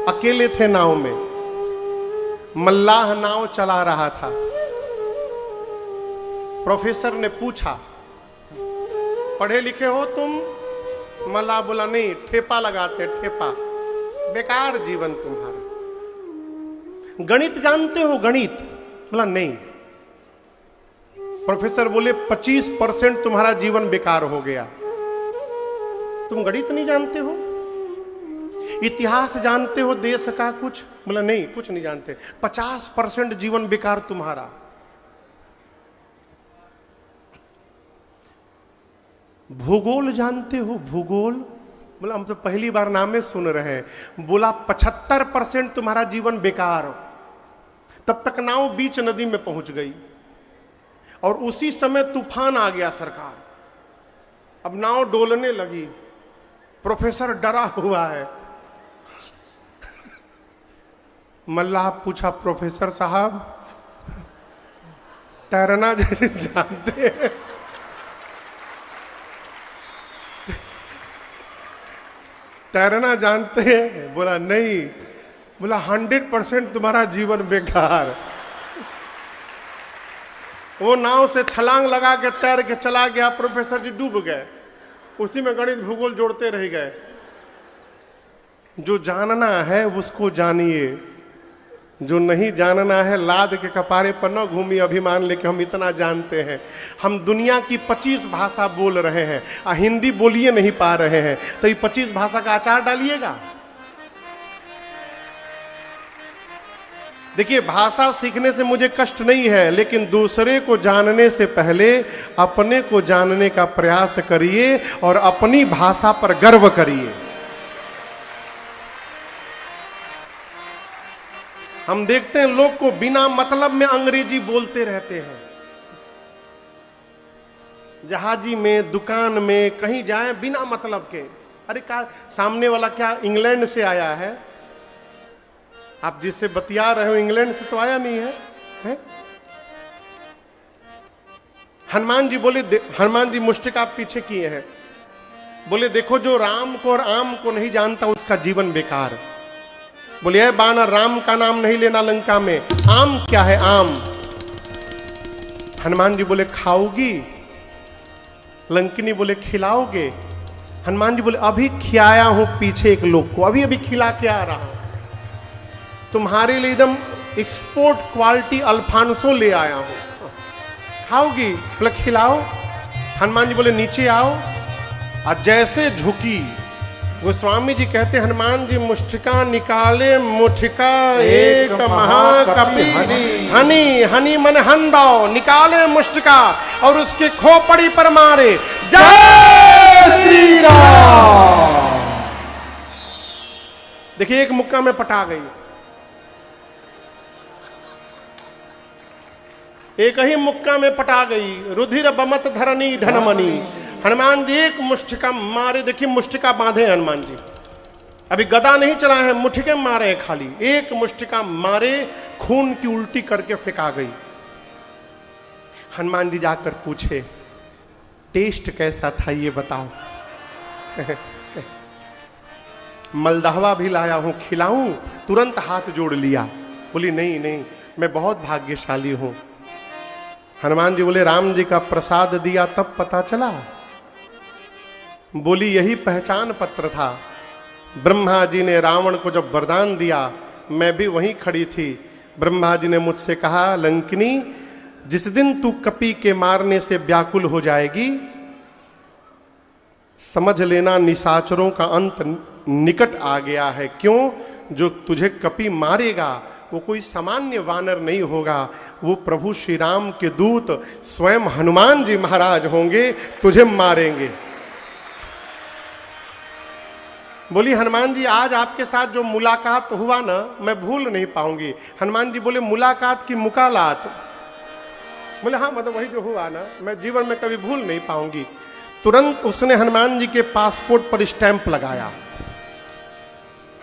Speaker 1: अकेले थे नाव में। मल्लाह नाव चला रहा था। प्रोफेसर ने पूछा, पढ़े लिखे हो तुम? मल्लाह बोला, नहीं, ठेपा लगाते, ठेपा। बेकार जीवन तुम्हारा। गणित जानते हो? गणित? बोला, नहीं। प्रोफेसर बोले, 25% तुम्हारा जीवन बेकार हो गया। तुम गणित नहीं जानते हो? इतिहास जानते हो देश का कुछ? बोला, नहीं, कुछ नहीं जानते। 50% जीवन बेकार तुम्हारा। भूगोल जानते हो? भूगोल? बोला, हम तो पहली बार नामे सुन रहे हैं। बोला, 75% तुम्हारा जीवन बेकार। तब तक नाव बीच नदी में पहुंच गई और उसी समय तूफान आ गया सरकार। अब नाव डोलने लगी। प्रोफेसर डरा हुआ है। मल्लाह पूछा, प्रोफेसर साहब तैरना जैसे जानते हैं? तैरना जानते हैं? बोला, नहीं। बोला, 100% तुम्हारा जीवन बेकार। वो नाव से छलांग लगा के तैर के चला गया। प्रोफेसर जी डूब गए, उसी में गणित भूगोल जोड़ते रह गए। जो जानना है उसको जानिए, जो नहीं जानना है लाद के कपारे पर न घूमिए अभिमान लेके हम इतना जानते हैं। हम दुनिया की 25 भाषा बोल रहे हैं, हिंदी बोलिए नहीं पा रहे हैं, तो ये 25 भाषा का अचार डालिएगा। देखिए, भाषा सीखने से मुझे कष्ट नहीं है, लेकिन दूसरे को जानने से पहले अपने को जानने का प्रयास करिए और अपनी भाषा पर गर्व करिए। हम देखते हैं लोग को बिना मतलब में अंग्रेजी बोलते रहते हैं। जहाजी में, दुकान में, कहीं जाए बिना मतलब के। अरे का सामने वाला क्या इंग्लैंड से आया है? आप जिससे बतिया रहे हो इंग्लैंड से तो आया नहीं है? हनुमान जी बोले, हनुमान जी मुष्टिका पीछे किए हैं। बोले देखो जो राम को और आम को नहीं जानता उसका जीवन बेकार। बोले है बानर, राम का नाम नहीं लेना लंका में, आम क्या है आम? हनुमान जी बोले खाओगी? लंकिनी बोले खिलाओगे? हनुमान जी बोले अभी खिलाया हूं पीछे एक लोग को, अभी अभी खिला के आ रहा हूं, तुम्हारे लिए एकदम एक्सपोर्ट क्वालिटी अल्फांसो ले आया हूं, खाओगी? बोले खिलाओ। हनुमान जी बोले नीचे आओ। और जैसे झुकी, गोस्वामी जी कहते हनुमान जी मुष्टिका निकाले, मुठिका एक महाकपि हनी, हनी मन हंदाओ, निकाले मुष्टिका और उसके खोपड़ी पर मारे, जय श्री राम। देखिए एक मुक्का में पटा गई, एक ही मुक्का में पटा गई। रुधिर बमत धरनी धनमनी। हनुमान जी एक मुष्टिका मारे, देखिए मुष्टिका बांधे हनुमान जी, अभी गदा नहीं चला है, मुठिके मारे हैं खाली, एक मुष्टिका मारे, खून की उल्टी करके फेंका गई। हनुमान जी जाकर पूछे टेस्ट कैसा था ये बताओ। मलदहवा भी लाया हूं, खिलाऊं? तुरंत हाथ जोड़ लिया। बोली नहीं नहीं, मैं बहुत भाग्यशाली हूं। हनुमान जी बोले राम जी का प्रसाद दिया तब पता चला। बोली यही पहचान पत्र था। ब्रह्मा जी ने रावण को जब वरदान दिया, मैं भी वहीं खड़ी थी। ब्रह्मा जी ने मुझसे कहा लंकिनी, जिस दिन तू कपि के मारने से व्याकुल हो जाएगी, समझ लेना निशाचरों का अंत निकट आ गया है। क्यों? जो तुझे कपि मारेगा वो कोई सामान्य वानर नहीं होगा, वो प्रभु श्री राम के दूत स्वयं हनुमान जी महाराज होंगे, तुझे मारेंगे। बोली हनुमान जी आज आपके साथ जो मुलाकात हुआ ना, मैं भूल नहीं पाऊंगी। हनुमान जी बोले मुलाकात की मुकालात? बोले हाँ, मतलब वही जो हुआ ना, मैं जीवन में कभी भूल नहीं पाऊंगी। तुरंत उसने हनुमान जी के पासपोर्ट पर स्टैंप लगाया।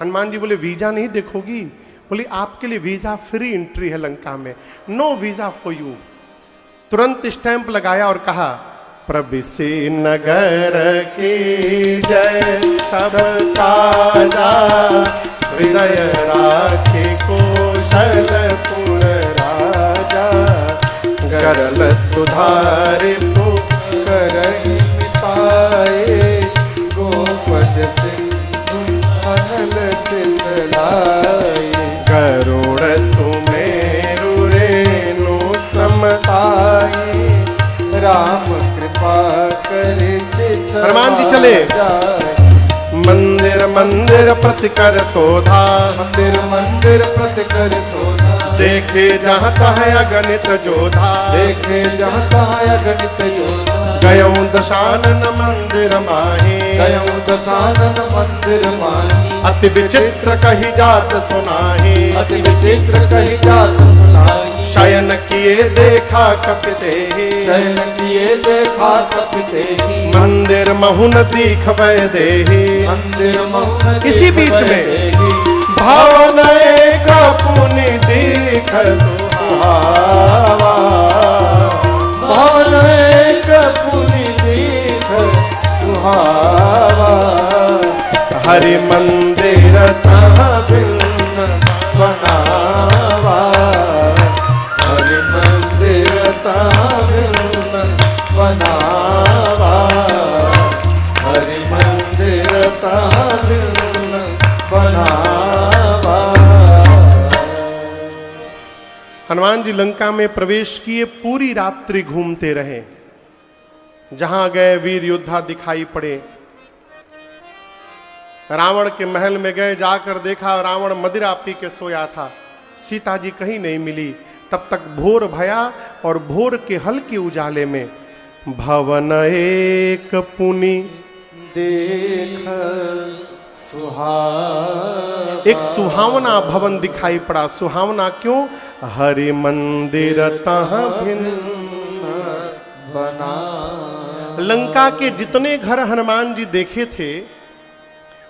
Speaker 1: हनुमान जी बोले वीजा नहीं देखोगी? बोली आपके लिए वीजा फ्री एंट्री है लंका में, नो वीजा फॉर यू। तुरंत स्टैंप लगाया और कहा प्रबिसी नगर की जय, सब काजा हृदय राखे कौशलपुर राजा, गरल सुधारे करई मिताए, गोपद सिंधु अनल सिंधलाए, गरुड़ सुमेरु रेणु समताए, राम कृपा करे चित। हनुमान जी चले मंदिर मंदिर प्रतिकर शोधा,
Speaker 2: मंदिर मंदिर प्रतिकर शोधा,
Speaker 1: देखे जहाँ तहाँ अगणित जोधा,
Speaker 2: देखे जहाँ तहाँ अगणित योधा,
Speaker 1: गयऊं दशानन मंदिर माही,
Speaker 2: गयऊं दशानन मंदिर माही,
Speaker 1: अति विचित्र कही जात सुनाही,
Speaker 2: अति विचित्र कही जात सुनाही,
Speaker 1: शयन किए देखा कपिते ही,
Speaker 2: शयन किए देखा कपिते ही,
Speaker 1: मंदिर महुन दीख वै देही,
Speaker 2: मंदिर महुन
Speaker 1: इसी बीच में भावन एक पुनि दीख सुहावा,
Speaker 2: भावन एक पुनि दीख सुहावा,
Speaker 1: हरि मंदिर तहाँ
Speaker 2: भिन्न बनावा, हरि मंदिर तहाँ भिन्न बनावा, हरि मंदिर तहाँ भिन्न बनावा।
Speaker 1: हनुमान जी लंका में प्रवेश किए, पूरी रात्रि घूमते रहे। जहां गए वीर योद्धा दिखाई पड़े। रावण के महल में गए, जाकर देखा रावण मदिरा पी के सोया था, सीता जी कहीं नहीं मिली। तब तक भोर भया और भोर के हल्के उजाले में भवन एक पुनि
Speaker 2: देख सुहावना,
Speaker 1: एक सुहावना भवन दिखाई पड़ा। सुहावना क्यों? हरि मंदिर तहाँ भिन्न
Speaker 2: बना।
Speaker 1: लंका के जितने घर हनुमान जी देखे थे,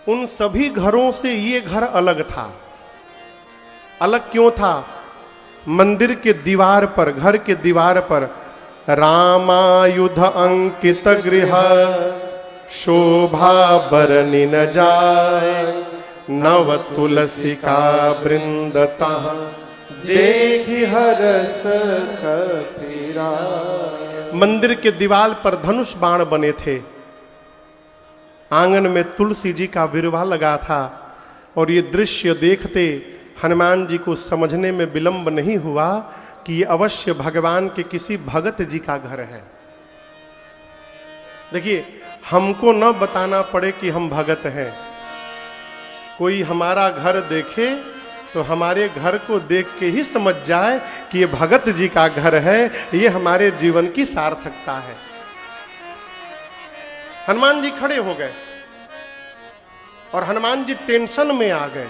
Speaker 1: उन सभी घरों से ये घर अलग था। अलग क्यों था? मंदिर के दीवार पर, घर के दीवार पर रामायुध अंकित गृह शोभा बरनी न जाए, नव तुलसी का वृंदता,
Speaker 2: देखी हरस कपीरा।
Speaker 1: मंदिर के दीवार पर धनुष बाण बने थे, आंगन में तुलसी जी का विरवा लगा था, और ये दृश्य देखते हनुमान जी को समझने में विलंब नहीं हुआ कि ये अवश्य भगवान के किसी भगत जी का घर है। देखिए, हमको न बताना पड़े कि हम भगत हैं, कोई हमारा घर देखे तो हमारे घर को देख के ही समझ जाए कि ये भगत जी का घर है, ये हमारे जीवन की सार्थकता है। हनुमान जी खड़े हो गए और हनुमान जी टेंशन में आ गए।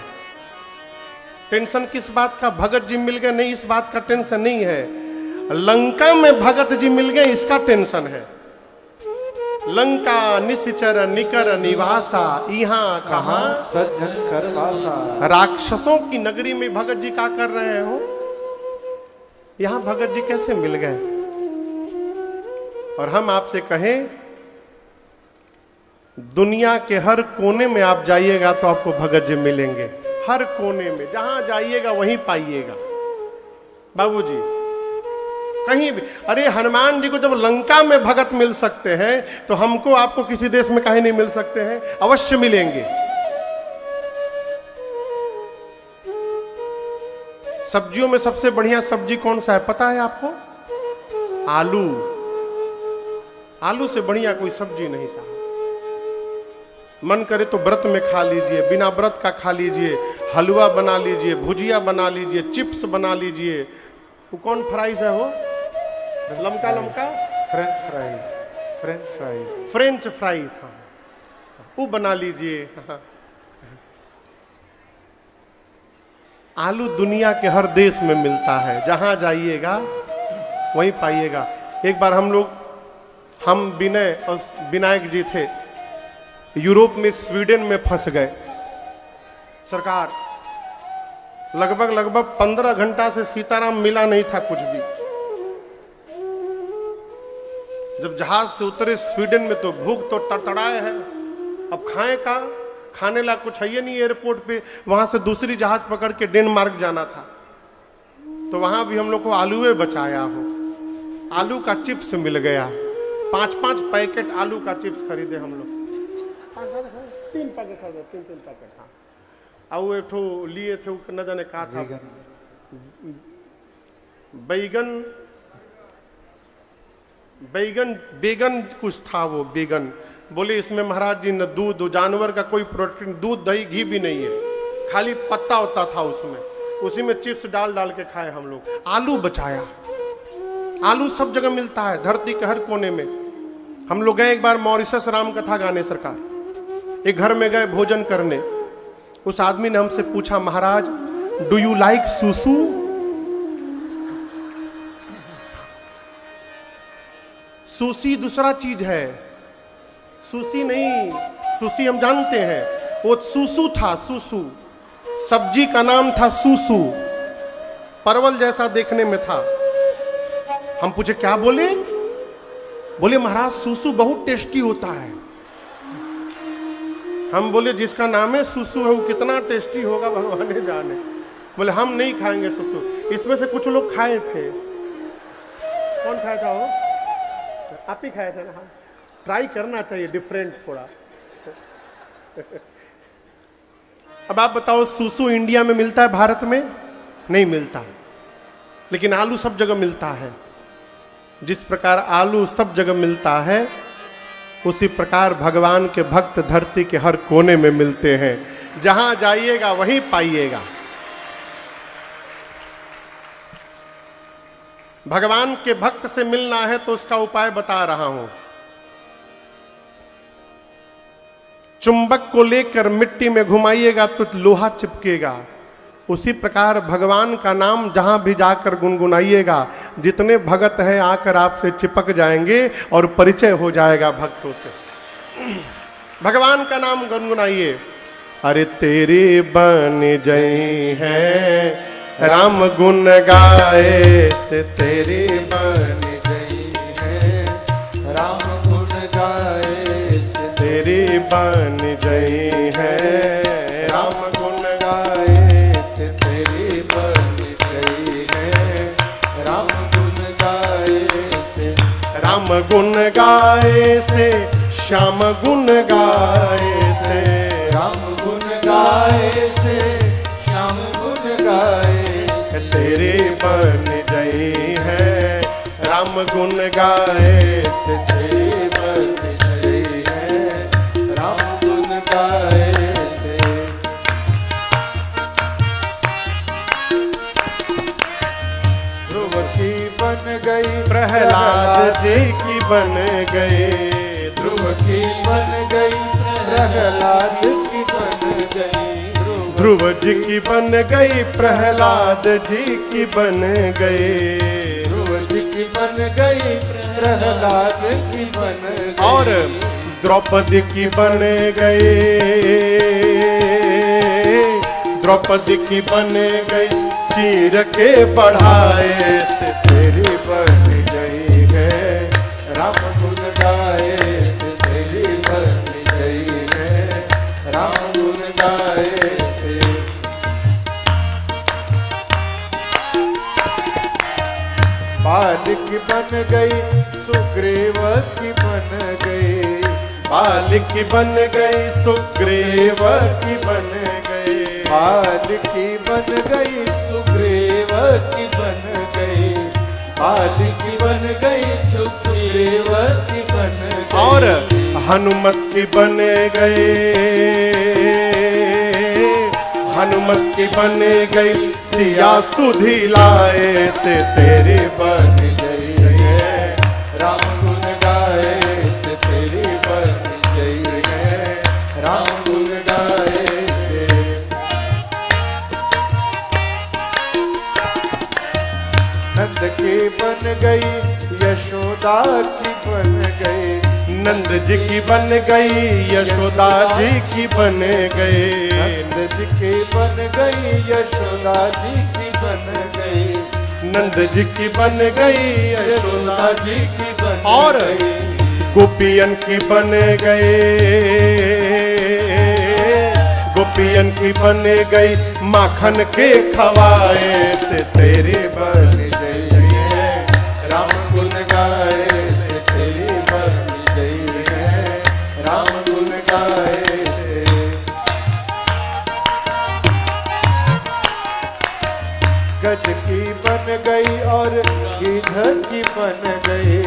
Speaker 1: टेंशन किस बात का? भगत जी मिल गए, नहीं, इस बात का टेंशन नहीं है। लंका में भगत जी मिल गए, इसका टेंशन है। लंका निश्चर निकर निवासा, यहाँ कहाँ
Speaker 2: सज्जन कर वासा।
Speaker 1: राक्षसों की नगरी में भगत जी क्या कर रहे हो? यहां भगत जी कैसे मिल गए? और हम आपसे कहें, दुनिया के हर कोने में आप जाइएगा तो आपको भगत जी मिलेंगे। हर कोने में जहां जाइएगा वहीं पाइएगा। बाबूजी, कहीं भी। अरे हनुमान जी को जब लंका में भगत मिल सकते हैं तो हमको आपको किसी देश में कहीं नहीं मिल सकते हैं? अवश्य मिलेंगे। सब्जियों में सबसे बढ़िया सब्जी कौन सा है पता है आपको? आलू। आलू से बढ़िया कोई सब्जी नहीं साहब। मन करे तो व्रत में खा लीजिए, बिना व्रत का खा लीजिए, हलवा बना लीजिए, भुजिया बना लीजिए, चिप्स बना लीजिए। वो कौन फ्राइज है वो? लमका लमका
Speaker 2: French fries. French fries.
Speaker 1: French fries, हाँ, वो बना लीजिए। आलू दुनिया के हर देश में मिलता है, जहां जाइएगा वहीं पाइएगा। एक बार हम विनय और विनायक जी थे, यूरोप में स्वीडन में फंस गए। सरकार, लगभग 15 घंटा से सीताराम मिला नहीं था कुछ भी। जब जहाज से उतरे स्वीडन में तो भूख तो तड़तड़ाए है। अब खाएं का? खाने ला कुछ है ही नहीं एयरपोर्ट पे। वहां से दूसरी जहाज पकड़ के डेनमार्क जाना था, तो वहां भी हम लोग को आलूए बचाया हो। आलू का चिप्स मिल गया, 5-5 पैकेट आलू का चिप्स खरीदे हम लोग। 3 पैकेट खरीदे, 3 पैकेट। हाँ, और एक ठो लिए थे, न जाने कहा था, बेगन कुछ था वो, बेगन। बोले इसमें महाराज जी न दूध, जानवर का कोई प्रोटीन, दूध दही घी भी नहीं है, खाली पत्ता होता था उसमें, उसी में चिप्स डाल के खाए हम लोग। आलू बचाया। आलू सब जगह मिलता है, धरती के हर कोने में। हम लोग गए एक बार मॉरिशस राम कथा गाने सरकार, एक घर में गए भोजन करने। उस आदमी ने हमसे पूछा, महाराज डू यू लाइक सुसु? सुशी दूसरा चीज है, सुशी नहीं। सुशी हम जानते हैं, वो सुसु था। सुसु सब्जी का नाम था, सुसु। परवल जैसा देखने में था। हम पूछे क्या बोले? बोले महाराज सुसु बहुत टेस्टी होता है। हम बोले जिसका नाम है सुसु है वो कितना टेस्टी होगा भगवान जाने। बोले हम नहीं खाएंगे सुसु। इसमें से कुछ लोग खाए थे। कौन खाया था वो? आप ही खाए थे ना? हाँ, ट्राई करना चाहिए, डिफरेंट थोड़ा। अब आप बताओ, सुसु इंडिया में मिलता है, भारत में नहीं मिलता, लेकिन आलू सब जगह मिलता है। जिस प्रकार आलू सब जगह मिलता है, उसी प्रकार भगवान के भक्त धरती के हर कोने में मिलते हैं। जहां जाइएगा वहीं पाइएगा। भगवान के भक्त से मिलना है तो उसका उपाय बता रहा हूं। चुंबक को लेकर मिट्टी में घुमाइएगा तो लोहा चिपकेगा। उसी प्रकार भगवान का नाम जहां भी जाकर गुनगुनाइएगा, जितने भगत हैं आकर आपसे चिपक जाएंगे और परिचय हो जाएगा भक्तों से। भगवान का नाम गुनगुनाइए। अरे तेरे बन जय हैं राम गुण गाए से, तेरे बन
Speaker 2: जय है राम गुण गाए से,
Speaker 1: बन गई है।
Speaker 2: राम गुण गाए से तेरी बन गई है। राम गुण गाए से
Speaker 1: राम गुण गाए से श्याम गुण गाए से
Speaker 2: राम गुण गाए से श्याम गुण गाए
Speaker 1: तेरे बन गई है। राम गुण गाए से
Speaker 2: तेरी बन गई है। राम गुण गाए से ध्रुव की बन गई
Speaker 1: प्रहलाद जी की बन गए।
Speaker 2: ध्रुव की बन गई प्रहलाद की बन गई।
Speaker 1: ध्रुव जी की बन गई प्रहलाद जी की बन गए।
Speaker 2: ध्रुव जी की बन गई प्रहलाद की बन गई।
Speaker 1: और द्रौपदी की बन गए। द्रौपदी की बन गई चीर के बढ़ाए से
Speaker 2: तेरी बन गई है। राम गुण गाए से तेरी बन गई है। राम गुण गाए से बाल की बन गई सुग्रीव की बन गई।
Speaker 1: बाल की बन गई सुग्रीव की बन गए।
Speaker 2: बाल की बन गई सुग्रीव की बन गई। बाल की बन गई सुग्रीव की बन गई।
Speaker 1: और हनुमत की बन गए। हनुमत की बन गई सिया सुधी लाए से तेरी बन
Speaker 2: गई है। राम गुण गाए से तेरी बन गई है। राम गुण गाए से नंद की बन गई यशोदा की बन गई।
Speaker 1: नंद जी की बन गई यशोदा जी की बन गए।
Speaker 2: नंद जी की बन गई यशोदा जी की बन गई।
Speaker 1: नंद जी की बन गई यशोदा जी
Speaker 2: की बन
Speaker 1: और
Speaker 2: गई।
Speaker 1: गोपियन की बन गए। गोपियन की बन गई माखन के खवाए से तेरी बन
Speaker 2: गई है। राम गुण गाए से तेरी बन गई है। राम गुण गाए से गज की बन गई और गिद्ध की बन गई।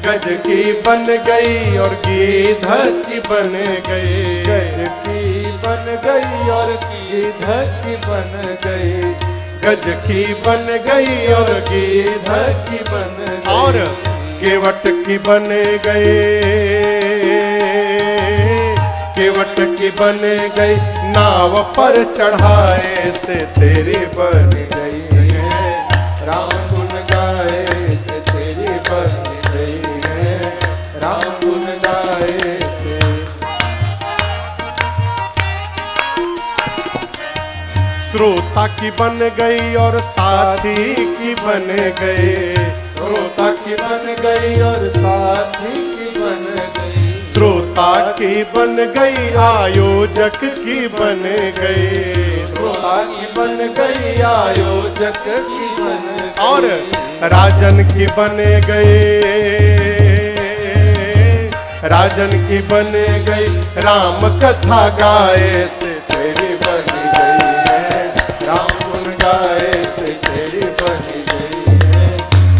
Speaker 1: गज की बन गई और गिद्ध की बन गई।
Speaker 2: गज की बन गई और गिद्ध की बन गई।
Speaker 1: गज की बन गई और गिद्ध की बन गई। और केवट की बन गए। केवट की बन गई नाव पर चढ़ाए से तेरी बन
Speaker 2: गई है। राम गुण गाए से तेरी बन गई है। राम गुण गाए से
Speaker 1: श्रोता की बन गई और साथी की बन गए।
Speaker 2: श्रोता की बन गई और साथी की बन गई।
Speaker 1: श्रोता की बन गई आयोजक की बन गई।
Speaker 2: श्रोता की बन गई आयोजक की बन गई।
Speaker 1: और राजन की बन गए। राजन की बन गई राम कथा गाए से
Speaker 2: तेरी बन गई है। राम गुण गाए से तेरी बन गई है।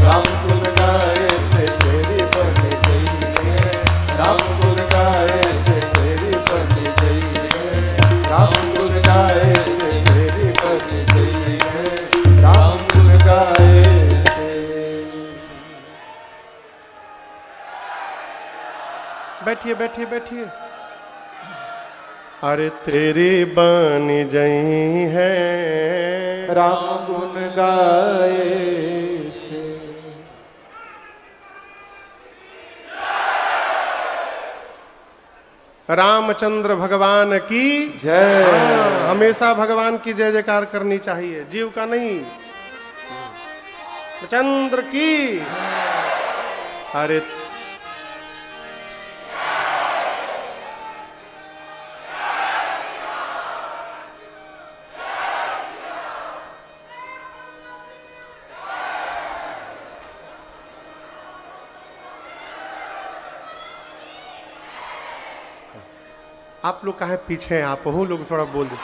Speaker 2: राम गुण गाए से तेरी बन गई है। राम गुण गाए से तेरी बन गई है। राम गुण गाए से तेरी बन गई है। राम गुण गाए से
Speaker 1: बैठिए बैठिए बैठिए। अरे तेरी बन जई है।
Speaker 2: राम गुण गाए से
Speaker 1: रामचंद्र भगवान की
Speaker 2: जय।
Speaker 1: हमेशा भगवान की जय जयकार करनी चाहिए, जीव का नहीं। चंद्र की। अरे आप लोग कहाँ पीछे हैं, आप वो लोग थोड़ा बोल दो।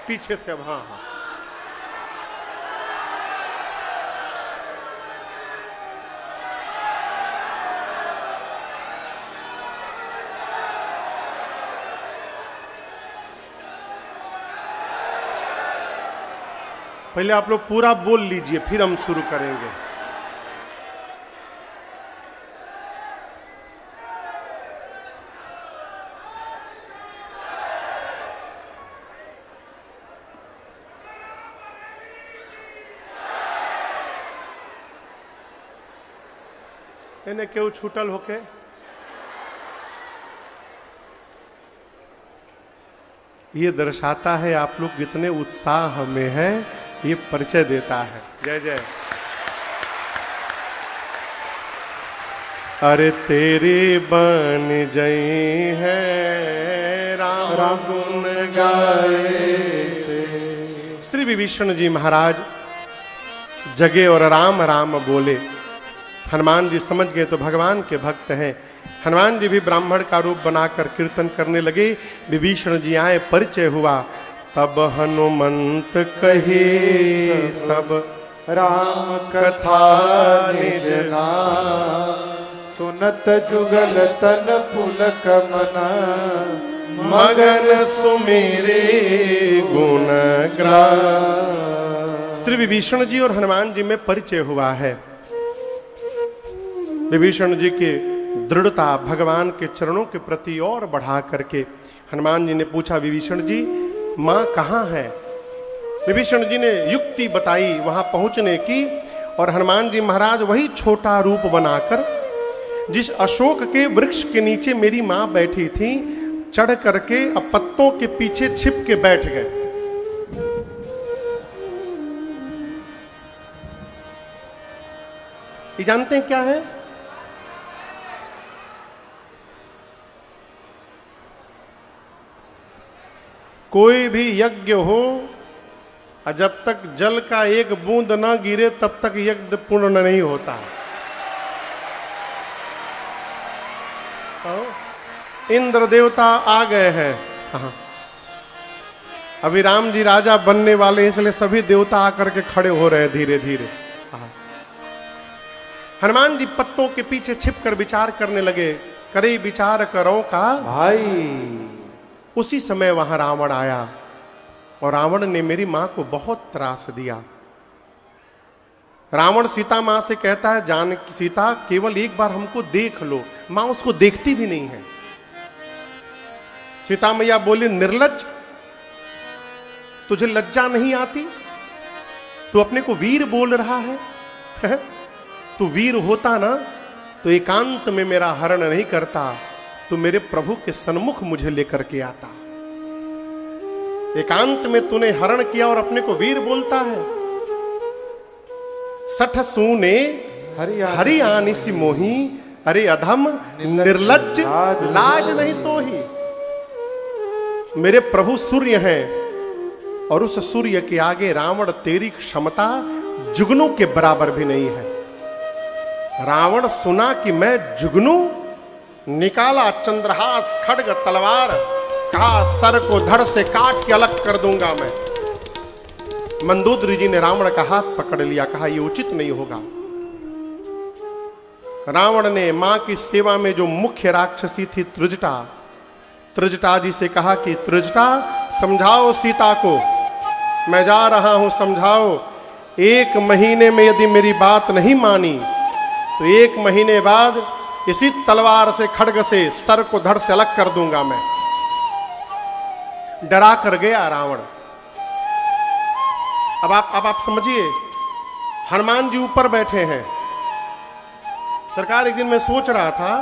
Speaker 1: पीछे से अब, हाँ हाँ। पहले आप लोग पूरा बोल लीजिए, फिर हम शुरू करेंगे। इन्हें क्यों छूटल होके? ये दर्शाता है आप लोग कितने उत्साह में है, ये परिचय देता है। जय जय। अरे तेरी बन जई है राम राम गुण गाए से। श्री विभीषण जी महाराज जगे और राम राम बोले। हनुमान जी समझ गए तो भगवान के भक्त हैं। हनुमान जी भी ब्राह्मण का रूप बनाकर कीर्तन करने लगे। विभीषण जी आए, परिचय हुआ। तब हनुमंत कहे सब
Speaker 2: राम कथा निज नाम, सुनत जुगल तन पुलक मना,
Speaker 1: मगन सुमेरे गुण ग्राम। श्री विभीषण जी और हनुमान जी में परिचय हुआ है। विभीषण जी की दृढ़ता भगवान के चरणों के प्रति और बढ़ा करके हनुमान जी ने पूछा, विभीषण जी माँ कहाँ है? विभीषण जी ने युक्ति बताई वहां पहुंचने की। और हनुमान जी महाराज वही छोटा रूप बनाकर जिस अशोक के वृक्ष के नीचे मेरी माँ बैठी थी, चढ़ करके अब पत्तों के पीछे छिप के बैठ गए। ये जानते हैं क्या है? कोई भी यज्ञ हो और जब तक जल का एक बूंद ना गिरे तब तक यज्ञ पूर्ण नहीं होता। इंद्र देवता आ गए हैं। हाँ। अभी राम जी राजा बनने वाले हैं, इसलिए सभी देवता आकर के खड़े हो रहे हैं धीरे धीरे। हाँ। हनुमान जी पत्तों के पीछे छिपकर विचार करने लगे। करे विचार करो का
Speaker 2: भाई।
Speaker 1: उसी समय वहां रावण आया और रावण ने मेरी मां को बहुत त्रास दिया। रावण सीता मां से कहता है, जान सीता केवल एक बार हमको देख लो। मां उसको देखती भी नहीं है। सीता मैया बोली, निर्लज्ज, तुझे लज्जा नहीं आती? तू अपने को वीर बोल रहा है? तू वीर होता ना तो एकांत में मेरा हरण नहीं करता, तू मेरे प्रभु के सन्मुख मुझे लेकर के आता। एकांत में तूने हरण किया और अपने को वीर बोलता है। सठ सूने हरि आनी सी मोही, अरे अधम निर्लज्ज लाज नहीं तो ही। मेरे प्रभु सूर्य हैं और उस सूर्य के आगे रावण तेरी क्षमता जुगनू के बराबर भी नहीं है। रावण सुना कि मैं जुगनू, निकाला चंद्रहास खड्ग तलवार, कहा सर को धड़ से काट के अलग कर दूंगा मैं। मंदोदरी जी ने रावण का हाथ पकड़ लिया, कहा यह उचित नहीं होगा। रावण ने मां की सेवा में जो मुख्य राक्षसी थी त्रिजटा जी से कहा कि त्रिजटा समझाओ सीता को, मैं जा रहा हूं समझाओ। 1 महीने में यदि मेरी बात नहीं मानी तो 1 महीने बाद इसी तलवार से खड्ग से सर को धड़ से अलग कर दूंगा मैं। डरा कर गया रावण। अब आप समझिए, हनुमान जी ऊपर बैठे हैं। सरकार, एक दिन मैं सोच रहा था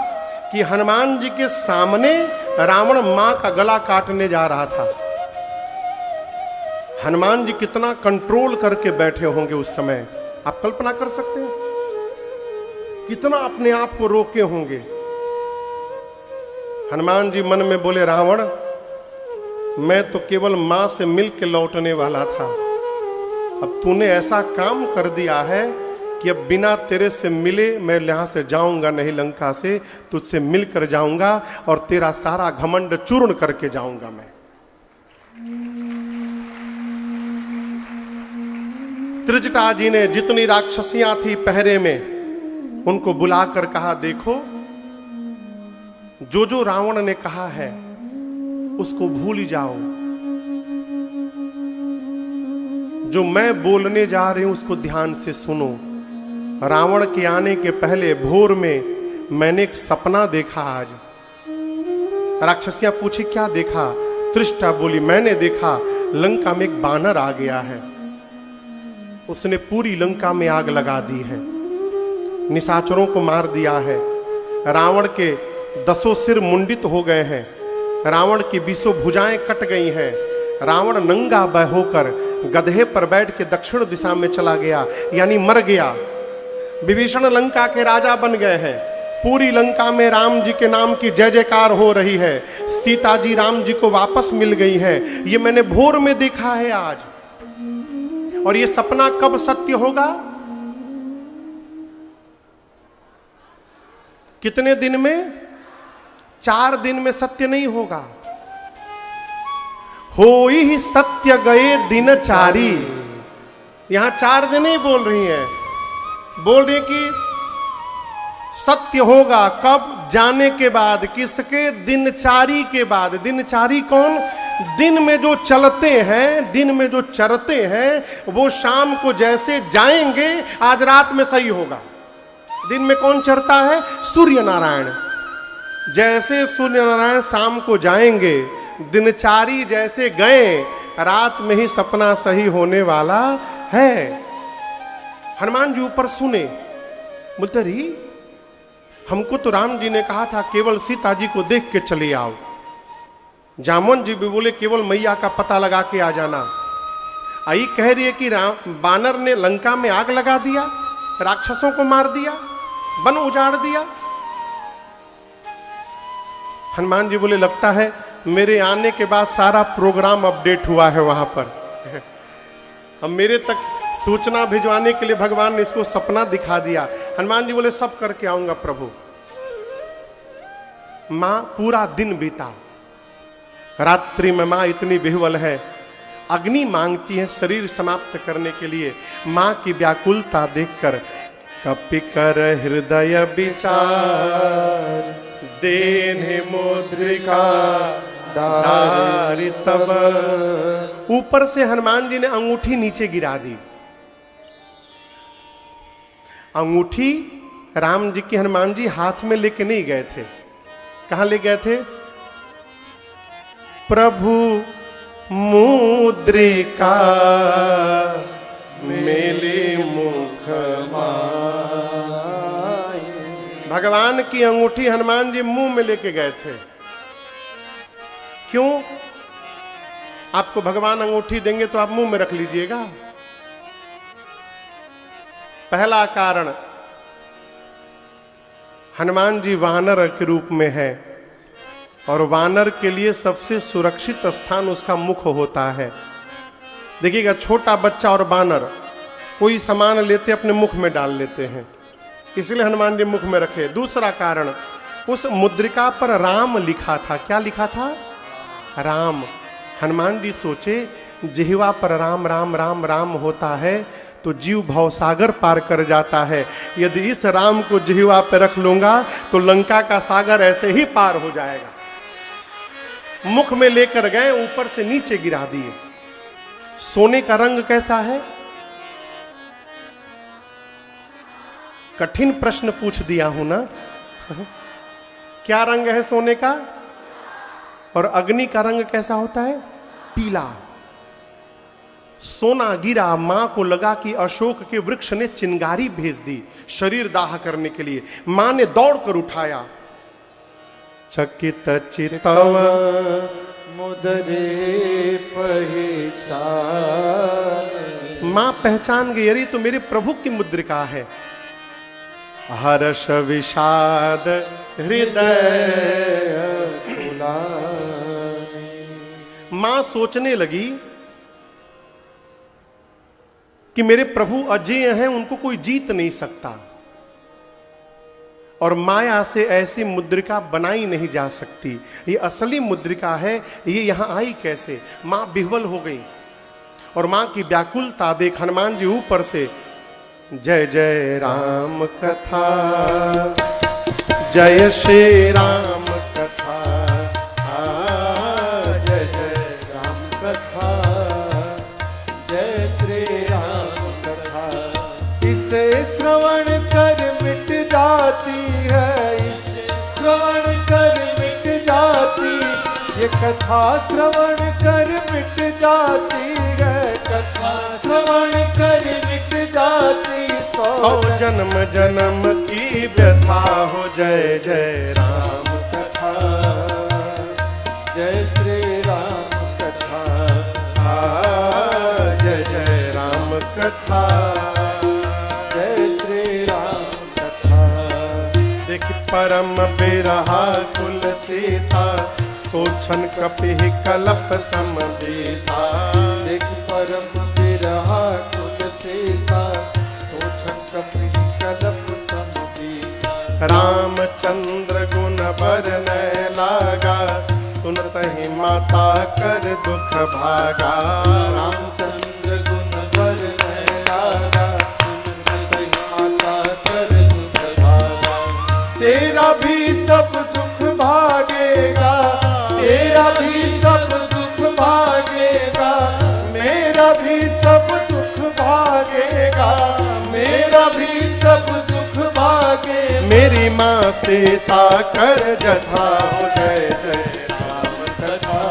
Speaker 1: कि हनुमान जी के सामने रावण मां का गला काटने जा रहा था। हनुमान जी कितना कंट्रोल करके बैठे होंगे उस समय, आप कल्पना कर सकते हैं? कितना अपने आप को रोके होंगे। हनुमान जी मन में बोले, रावण मैं तो केवल मां से मिल के लौटने वाला था, अब तूने ऐसा काम कर दिया है कि अब बिना तेरे से मिले मैं यहां से जाऊंगा नहीं, लंका से तुझसे मिलकर जाऊंगा और तेरा सारा घमंड चूर्ण करके जाऊंगा मैं। त्रिजटा जी ने जितनी राक्षसियां थी पहरे में उनको बुलाकर कहा, देखो जो जो रावण ने कहा है उसको भूल ही जाओ, जो मैं बोलने जा रही हूं उसको ध्यान से सुनो। रावण के आने के पहले भोर में मैंने एक सपना देखा आज। राक्षसियां पूछी, क्या देखा? त्रिष्टा बोली, मैंने देखा लंका में एक बानर आ गया है, उसने पूरी लंका में आग लगा दी है, निशाचरों को मार दिया है, रावण के 10 सिर मुंडित हो गए हैं, रावण की 20 भुजाएं कट गई हैं, रावण नंगा होकर गधे पर बैठ के दक्षिण दिशा में चला गया, यानी मर गया। विभीषण लंका के राजा बन गए हैं, पूरी लंका में राम जी के नाम की जय जयकार हो रही है, सीता जी राम जी को वापस मिल गई हैं। ये मैंने भोर में देखा है आज। और ये सपना कब सत्य होगा? कितने दिन में? 4 दिन में सत्य नहीं होगा। होई ही सत्य गए दिन 4। यहां 4 दिन ही बोल रही हैं, बोल रही कि सत्य होगा कब? जाने के बाद। किसके? दिनचारी के बाद। दिनचारी कौन? दिन में जो चलते हैं, दिन में जो चरते हैं, वो शाम को जैसे जाएंगे आज रात में सही होगा। दिन में कौन चरता है? सूर्य नारायण। जैसे सूर्य नारायण शाम को जाएंगे, दिनचारी जैसे गए, रात में ही सपना सही होने वाला है। हनुमान जी ऊपर सुने, बोलते रही हमको तो राम जी ने कहा था केवल सीता जी को देख के चले आओ। जामवन जी भी बोले केवल मैया का पता लगा के आ जाना। आई कह रही है कि बानर ने लंका में आग लगा दिया, राक्षसों को मार दिया, वन उजाड़ दिया। हनुमान जी बोले लगता है मेरे आने के बाद सारा प्रोग्राम अपडेट हुआ है वहां पर। अब मेरे तक सूचना भिजवाने के लिए भगवान ने इसको सपना दिखा दिया। हनुमान जी बोले सब करके आऊंगा प्रभु। मां पूरा दिन बीता, रात्रि में मां इतनी विह्वल है, अग्नि मांगती है शरीर समाप्त करने के लिए। मां की व्याकुलता देखकर कपि कर हृदय विचार, देने मुद्रिका डारी तब। ऊपर से हनुमान जी ने अंगूठी नीचे गिरा दी। अंगूठी राम जी की हनुमान जी हाथ में लेके नहीं गए थे। कहां ले गए थे? प्रभु मुद्रिका मेले मुख माय। भगवान की अंगूठी हनुमान जी मुंह में लेके गए थे। क्यों? आपको भगवान अंगूठी देंगे तो आप मुंह में रख लीजिएगा। पहला कारण, हनुमान जी वानर के रूप में है और वानर के लिए सबसे सुरक्षित स्थान उसका मुख होता है। देखिएगा छोटा बच्चा और वानर कोई सामान लेते अपने मुख में डाल लेते हैं, इसलिए हनुमान जी मुख में रखे। दूसरा कारण, उस मुद्रिका पर राम लिखा था। क्या लिखा था? राम। हनुमान जी सोचे जिह्वा पर राम राम राम राम होता है तो जीव भवसागर पार कर जाता है। यदि इस राम को जिह्वा पर रख लूंगा तो लंका का सागर ऐसे ही पार हो जाएगा। मुख में लेकर गए, ऊपर से नीचे गिरा दिए। सोने का रंग कैसा है? कठिन प्रश्न पूछ दिया हूं ना। क्या रंग है सोने का? और अग्नि का रंग कैसा होता है? पीला। सोना गिरा, मां को लगा कि अशोक के वृक्ष ने चिंगारी भेज दी शरीर दाह करने के लिए। मां ने दौड़कर उठाया। चकित चितव
Speaker 2: मुदरे पहचान।
Speaker 1: मां पहचान गई, अरे तो मेरे प्रभु की मुद्रिका है। हर्ष विषाद हृदय
Speaker 2: लानी।
Speaker 1: मां सोचने लगी कि मेरे प्रभु अजेय हैं, उनको कोई जीत नहीं सकता, और माया से ऐसी मुद्रिका बनाई नहीं जा सकती। ये असली मुद्रिका है, ये यहां आई कैसे? मां विह्वल हो गई, और मां की व्याकुलता देख हनुमान जी ऊपर से जय जय राम कथा, जय श्री राम कथा,
Speaker 2: जय जय राम कथा, जय श्री राम कथा। इसे श्रवण कर मिट जाती है, इसे श्रवण कर मिट जाती, ये कथा श्रवण कर मिट जाती है, कथा श्रवण कर मिट जाती।
Speaker 1: सौ जन्म जन्म की व्यथा हो, जय जय राम
Speaker 2: कथा, जय श्री राम कथा,
Speaker 1: जय जय राम कथा,
Speaker 2: जय श्री राम कथा।
Speaker 1: देख परम बिरहा कुल सीता, सोचन कपिह कलप समझीता।
Speaker 2: देख परम बिरहा कुल सीता, सोचन कपिह कलप समझीता।
Speaker 1: रामचंद्र गुण बरनय लागा, सुनत ही माता कर दुख भागा।
Speaker 2: रामचंद्र गुण बरनय लागा, सुनत ही माता कर दुख भागा। तेरा भी सब दुख भागेगा, तेरा भी सब दुख भागेगा, मेरा भी सब दुख भागेगा, मेरा भी सब दुख भागे।
Speaker 1: मेरी माँ सीता कर जथा हो, जय जय राम कथा,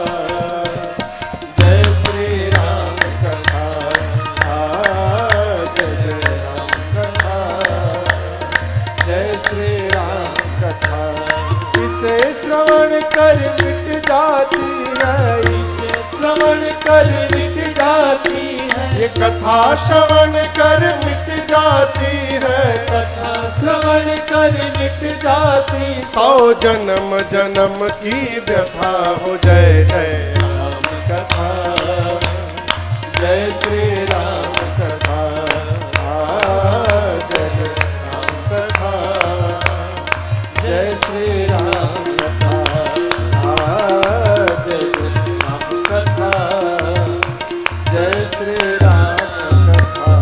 Speaker 2: जय श्री राम कथा, जय जय राम कथा, जय श्री राम कथा। इसे श्रवण कर मिट जाती है, इसे श्रवण कर मिट जाती है, ये कथा श्रवण कर मिट जाती है, कथा श्रवण कर मिट जाती।
Speaker 1: सौ जन्म जन्म की व्यथा हो, जय जय
Speaker 2: राम कथा, जय श्री राम कथा, जय राम कथा, जय श्री राम कथा, जय राम कथा, जय श्री राम कथा।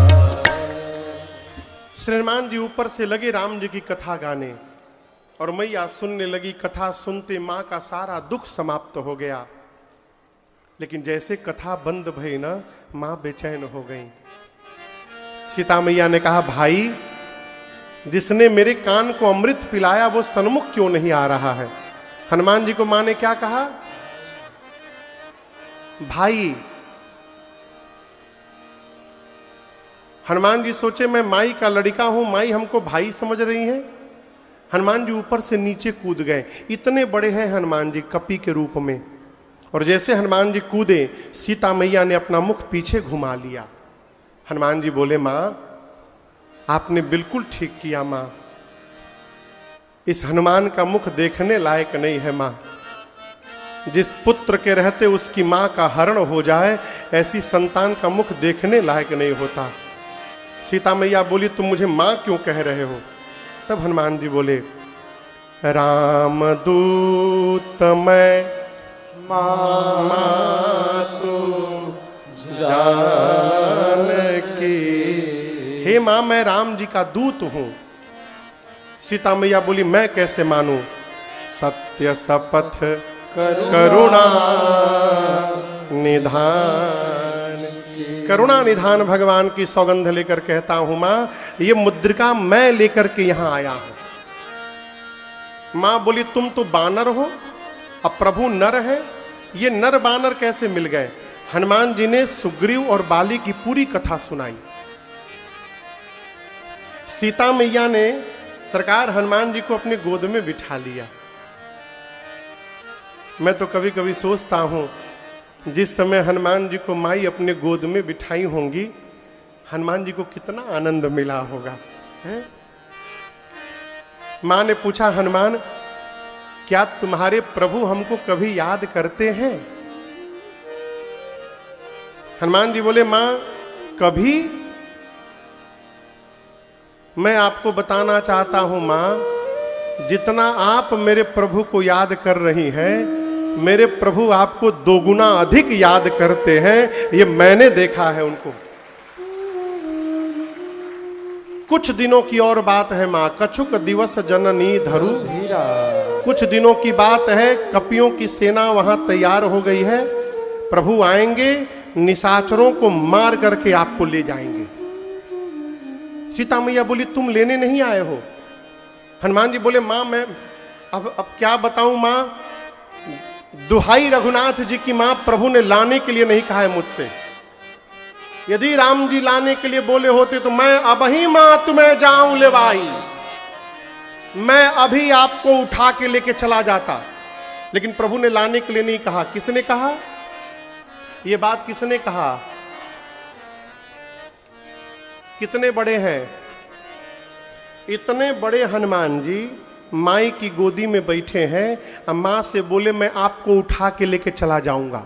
Speaker 1: श्रीमान जी ऊपर से लगे राम जी की कथा गाने, और मैया सुनने लगी। कथा सुनते मां का सारा दुख समाप्त हो गया। लेकिन जैसे कथा बंद भई ना, मां बेचैन हो गई। सीता मैया ने कहा, भाई जिसने मेरे कान को अमृत पिलाया वो सन्मुख क्यों नहीं आ रहा है? हनुमान जी को मां ने क्या कहा? भाई। हनुमान जी सोचे मैं माई का लड़का हूं, माई हमको भाई समझ रही है। हनुमान जी ऊपर से नीचे कूद गए। इतने बड़े हैं हनुमान जी कपि के रूप में, और जैसे हनुमान जी कूदे, सीता मैया ने अपना मुख पीछे घुमा लिया। हनुमान जी बोले, मां आपने बिल्कुल ठीक किया मां, इस हनुमान का मुख देखने लायक नहीं है मां। जिस पुत्र के रहते उसकी मां का हरण हो जाए, ऐसी संतान का मुख देखने लायक नहीं होता। सीता मैया बोली, तुम मुझे मां क्यों कह रहे हो? तब हनुमान जी बोले, राम दूत मैं
Speaker 2: मातु
Speaker 1: जानकी। हे मां, मैं राम जी का दूत हूं। सीता मैया बोली, मैं कैसे मानूं? सत्य शपथ करुणा निधान, करुणा निधान भगवान की सौगंध लेकर कहता हूं मां, ये मुद्रिका मैं लेकर के यहां आया हूं। मां बोली, तुम तो बानर हो, अब प्रभु नर है, ये नर बानर कैसे मिल गए? हनुमान जी ने सुग्रीव और बाली की पूरी कथा सुनाई। सीता मैया ने सरकार हनुमान जी को अपने गोद में बिठा लिया। मैं तो कभी कभी सोचता हूं, जिस समय हनुमान जी को माई अपने गोद में बिठाई होंगी, हनुमान जी को कितना आनंद मिला होगा, है? मां ने पूछा, हनुमान क्या तुम्हारे प्रभु हमको कभी याद करते हैं? हनुमान जी बोले, मां कभी? मैं आपको बताना चाहता हूं मां, जितना आप मेरे प्रभु को याद कर रही हैं, मेरे प्रभु आपको दोगुना अधिक याद करते हैं। ये मैंने देखा है उनको। कुछ दिनों की और बात है मां, कछुक दिवस जननी धरु। कुछ दिनों की बात है, कपियों की सेना वहां तैयार हो गई है। प्रभु आएंगे, निशाचरों को मार करके आपको ले जाएंगे। सीता मैया बोली, तुम लेने नहीं आए हो? हनुमान जी बोले, मां मैं अब क्या बताऊं मां, दुहाई रघुनाथ जी की मां, प्रभु ने लाने के लिए नहीं कहा है मुझसे। यदि राम जी लाने के लिए बोले होते तो मैं अबही मां तुम्हें जाऊं लेवाई, मैं अभी आपको उठा के लेके चला जाता। लेकिन प्रभु ने लाने के लिए नहीं कहा। किसने कहा ये बात? किसने कहा? कितने बड़े हैं? इतने बड़े हनुमान जी माई की गोदी में बैठे हैं, और मां से बोले मैं आपको उठा के लेके चला जाऊंगा।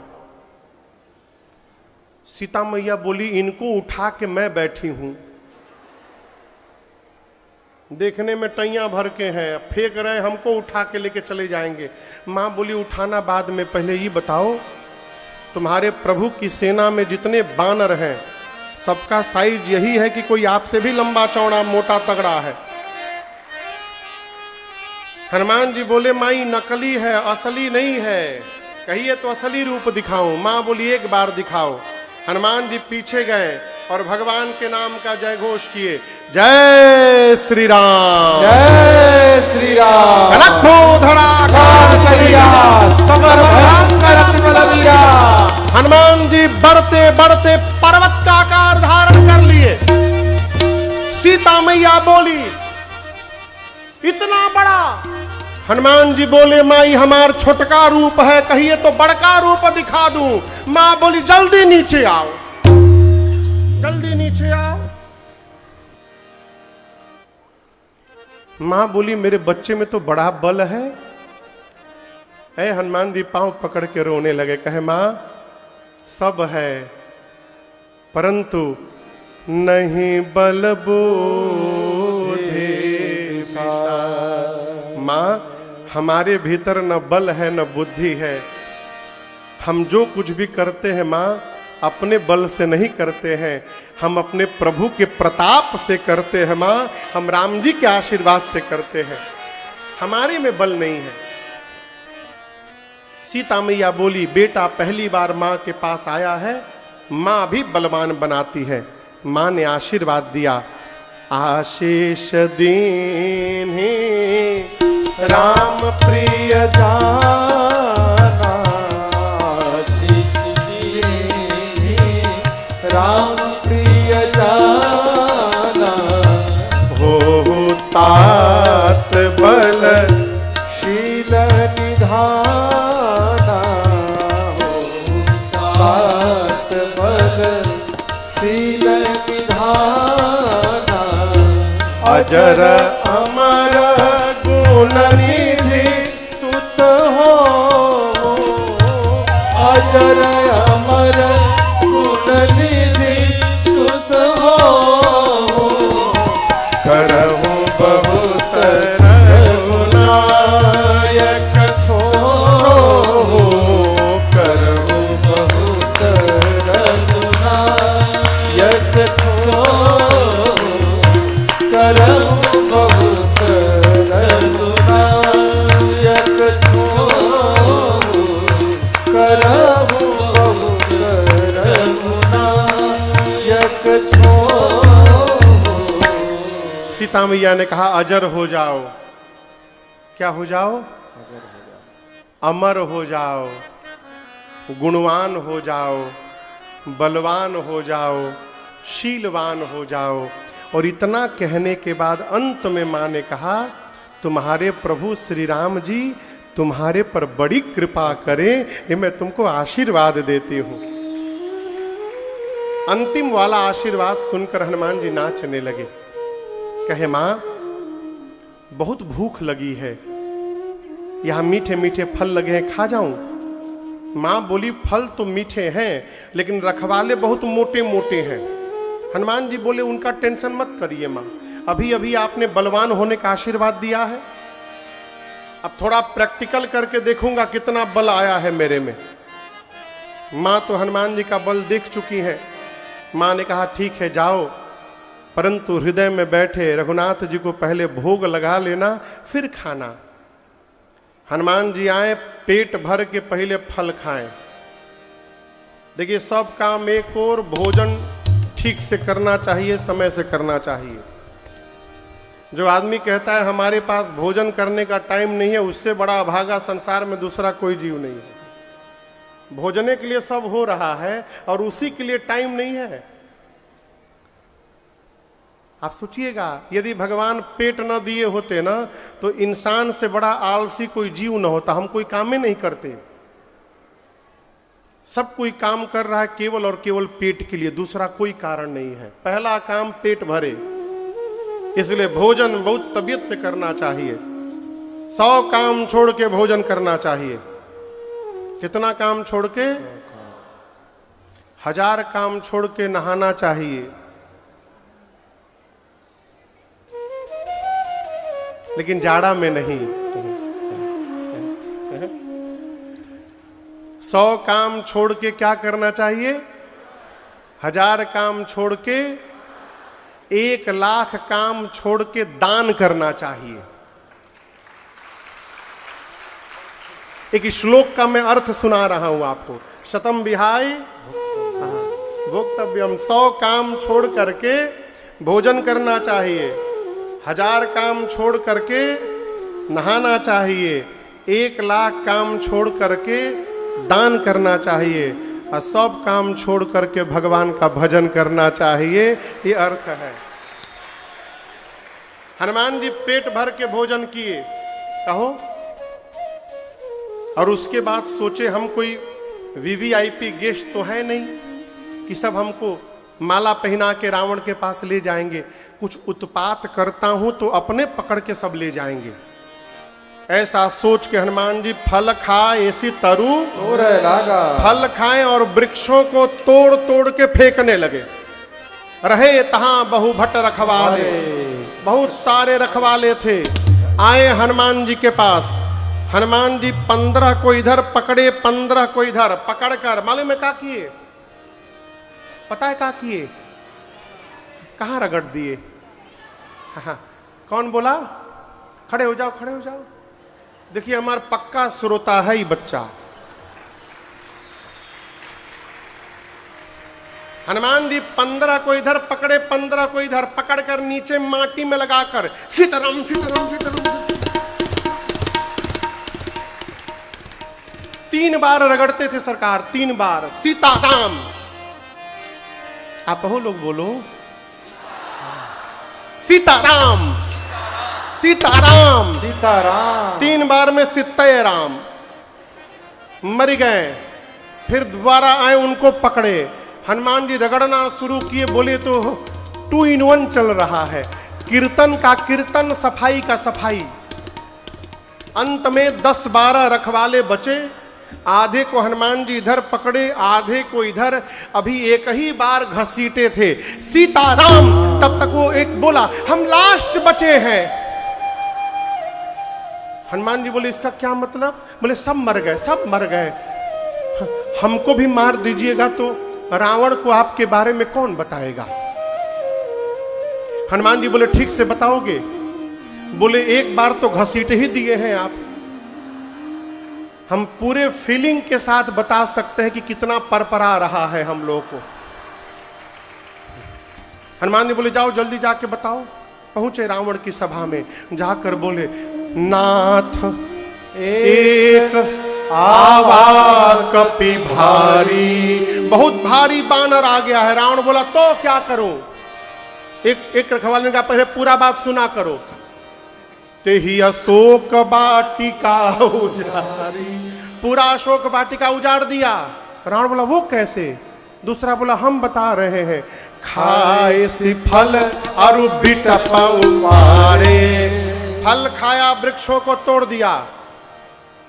Speaker 1: सीता मैया बोली, इनको उठा के मैं बैठी हूं, देखने में टैया भर के हैं, फेंक रहे, हमको उठा के लेके चले जाएंगे। मां बोली, उठाना बाद में, पहले ये बताओ तुम्हारे प्रभु की सेना में जितने बानर हैं, सबका साइज यही है कि कोई आपसे भी लंबा चौड़ा मोटा तगड़ा है? हनुमान जी बोले, माई नकली है, असली नहीं है। कहिए तो असली रूप दिखाऊं? मां बोली, एक बार दिखाओ। हनुमान जी पीछे गए और भगवान के नाम का जय घोष किए, जय श्री राम,
Speaker 2: जय श्री राम।
Speaker 1: हनुमान जी बढ़ते बढ़ते पर्वत का आकार धारण कर लिए। सीता मैया बोली, इतना बड़ा? हनुमान जी बोले, माई हमार छोटका रूप है, कहिए तो बड़का रूप दिखा दूं। मां बोली, जल्दी नीचे आओ, जल्दी नीचे आओ। मां बोली, मेरे बच्चे में तो बड़ा बल है। ऐ हनुमान जी पांव पकड़ के रोने लगे, कहे मां सब है, परंतु नहीं बल बोधे मां, हमारे भीतर न बल है न बुद्धि है। हम जो कुछ भी करते हैं मां, अपने बल से नहीं करते हैं, हम अपने प्रभु के प्रताप से करते हैं मां, हम राम जी के आशीर्वाद से करते हैं, हमारे में बल नहीं है। सीता मैया बोली, बेटा पहली बार मां के पास आया है, मां भी बलवान बनाती है। मां ने आशीर्वाद दिया, आशीष दीन्हि राम प्रिय जाना,
Speaker 2: आशीष दीन्हि राम प्रिय जाना,
Speaker 1: हो तात बल
Speaker 2: शील निधाना, हो तात बल शील निधाना,
Speaker 1: अजर अमर गुण निधि
Speaker 2: सुत हो, अजर अमर गुण निधि सुत हो,
Speaker 1: करहु बहुत रघुनायक
Speaker 2: हो, करहु बहुत रघुनायक हो, करहु बहुत रघुनायक हो, करहु बहुत रघुनायक हो।
Speaker 1: सीता मैया ने कहा, अजर हो जाओ। क्या हो जाओ? अमर हो जाओ, गुणवान हो जाओ, बलवान हो जाओ, शीलवान हो जाओ। और इतना कहने के बाद अंत में मां ने कहा, तुम्हारे प्रभु श्री राम जी तुम्हारे पर बड़ी कृपा करें, ये मैं तुमको आशीर्वाद देती हूं। अंतिम वाला आशीर्वाद सुनकर हनुमान जी नाचने लगे। कहे मां बहुत भूख लगी है, यहां मीठे मीठे फल लगे हैं, खा जाऊं? मां बोली फल तो मीठे हैं लेकिन रखवाले बहुत मोटे मोटे हैं। हनुमान जी बोले उनका टेंशन मत करिए मां, अभी अभी आपने बलवान होने का आशीर्वाद दिया है, अब थोड़ा प्रैक्टिकल करके देखूंगा कितना बल आया है मेरे में। मां तो हनुमान जी का बल देख चुकी हैं। मां ने कहा ठीक है जाओ, परंतु हृदय में बैठे रघुनाथ जी को पहले भोग लगा लेना फिर खाना। हनुमान जी आए, पेट भर के पहले फल खाएं। देखिए सब काम एक और, भोजन ठीक से करना चाहिए, समय से करना चाहिए। जो आदमी कहता है हमारे पास भोजन करने का टाइम नहीं है, उससे बड़ा अभागा संसार में दूसरा कोई जीव नहीं है। भोजने के लिए सब हो रहा है और उसी के लिए टाइम नहीं है। आप सोचिएगा यदि भगवान पेट न दिए होते ना तो इंसान से बड़ा आलसी कोई जीव न होता। हम कोई काम ही नहीं करते, सब कोई काम कर रहा है केवल और केवल पेट के लिए, दूसरा कोई कारण नहीं है। पहला काम पेट भरे, इसलिए भोजन बहुत तबीयत से करना चाहिए। 100 काम छोड़ के भोजन करना चाहिए। कितना काम छोड़ के? 1000 काम छोड़ के नहाना चाहिए। लेकिन जाड़ा में नहीं। 100 काम छोड़ के क्या करना चाहिए? 1000 काम छोड़ के, 1,00,000 काम छोड़ के दान करना चाहिए। एक श्लोक का मैं अर्थ सुना रहा हूं आपको। शतम विहाय भोक्तव्यम, 100 काम छोड़ करके भोजन करना चाहिए, 1000 काम छोड़ करके नहाना चाहिए, 1,00,000 काम छोड़ करके दान करना चाहिए और सब काम छोड़ करके भगवान का भजन करना चाहिए। ये अर्थ है। हनुमान जी पेट भर के भोजन किए, कहो, और उसके बाद सोचे हम कोई वीवीआईपी गेस्ट तो है नहीं कि सब हमको माला पहना के रावण के पास ले जाएंगे। कुछ उत्पात करता हूं तो अपने पकड़ के सब ले जाएंगे। ऐसा सोच के हनुमान जी फल खाए ऐसी तरु लागा, फल खाए और वृक्षों को तोड़ तोड़ के फेंकने लगे। रहे तहां बहु भट्ट रखवाले, बहुत सारे रखवाले थे। आए हनुमान जी के पास, हनुमान जी 15 को इधर पकड़े, 15 को इधर पकड़कर मालूम है क्या किए? पता है क्या किए? कहां रगड़ दिए? हाँ, कौन बोला? खड़े हो जाओ, खड़े हो जाओ। देखिए हमारा पक्का श्रोता है ये बच्चा। हनुमान जी 15 को इधर पकड़े, 15 को इधर पकड़कर नीचे माटी में लगाकर सीताराम सीताराम सीताराम 3 बार रगड़ते थे सरकार, 3 बार सीताराम। आप हो लोग बोलो सीताराम सीताराम
Speaker 2: सीताराम।
Speaker 1: 3 बार में सीते राम मर गए। फिर दोबारा आए, उनको पकड़े, हनुमान जी रगड़ना शुरू किए। बोले तो 2 in 1 चल रहा है, कीर्तन का कीर्तन, सफाई का सफाई। अंत में 10-12 रखवाले बचे। आधे को हनुमान जी इधर पकड़े, आधे को इधर। अभी एक ही बार घसीटे थे सीताराम, तब तक वो एक बोला हम लास्ट बचे हैं। हनुमान जी बोले इसका क्या मतलब? बोले सब मर गए, सब मर गए। हमको भी मार दीजिएगा तो रावण को आपके बारे में कौन बताएगा? हनुमान जी बोले ठीक से बताओगे? बोले एक बार तो घसीट ही दिए हैं आप, हम पूरे फीलिंग के साथ बता सकते हैं कि कितना परपरा रहा है हम लोगों को। हनुमान जी बोले जाओ जल्दी जाके बताओ। पहुंचे रावण की सभा में, जाकर बोले नाथ एक आवा कपि भारी, बहुत भारी बानर आ गया है। रावण बोला तो क्या करूं? एक रखवाले ने कहा पहले पूरा बात सुना करो। ते ही अशोक वाटिका उजाड़ी, पूरा अशोक वाटिका उजाड़ दिया। रावण बोला वो कैसे? दूसरा बोला हम बता रहे हैं, खाए सी फल अरु बिटप उपारे, फल खाया वृक्षों को तोड़ दिया।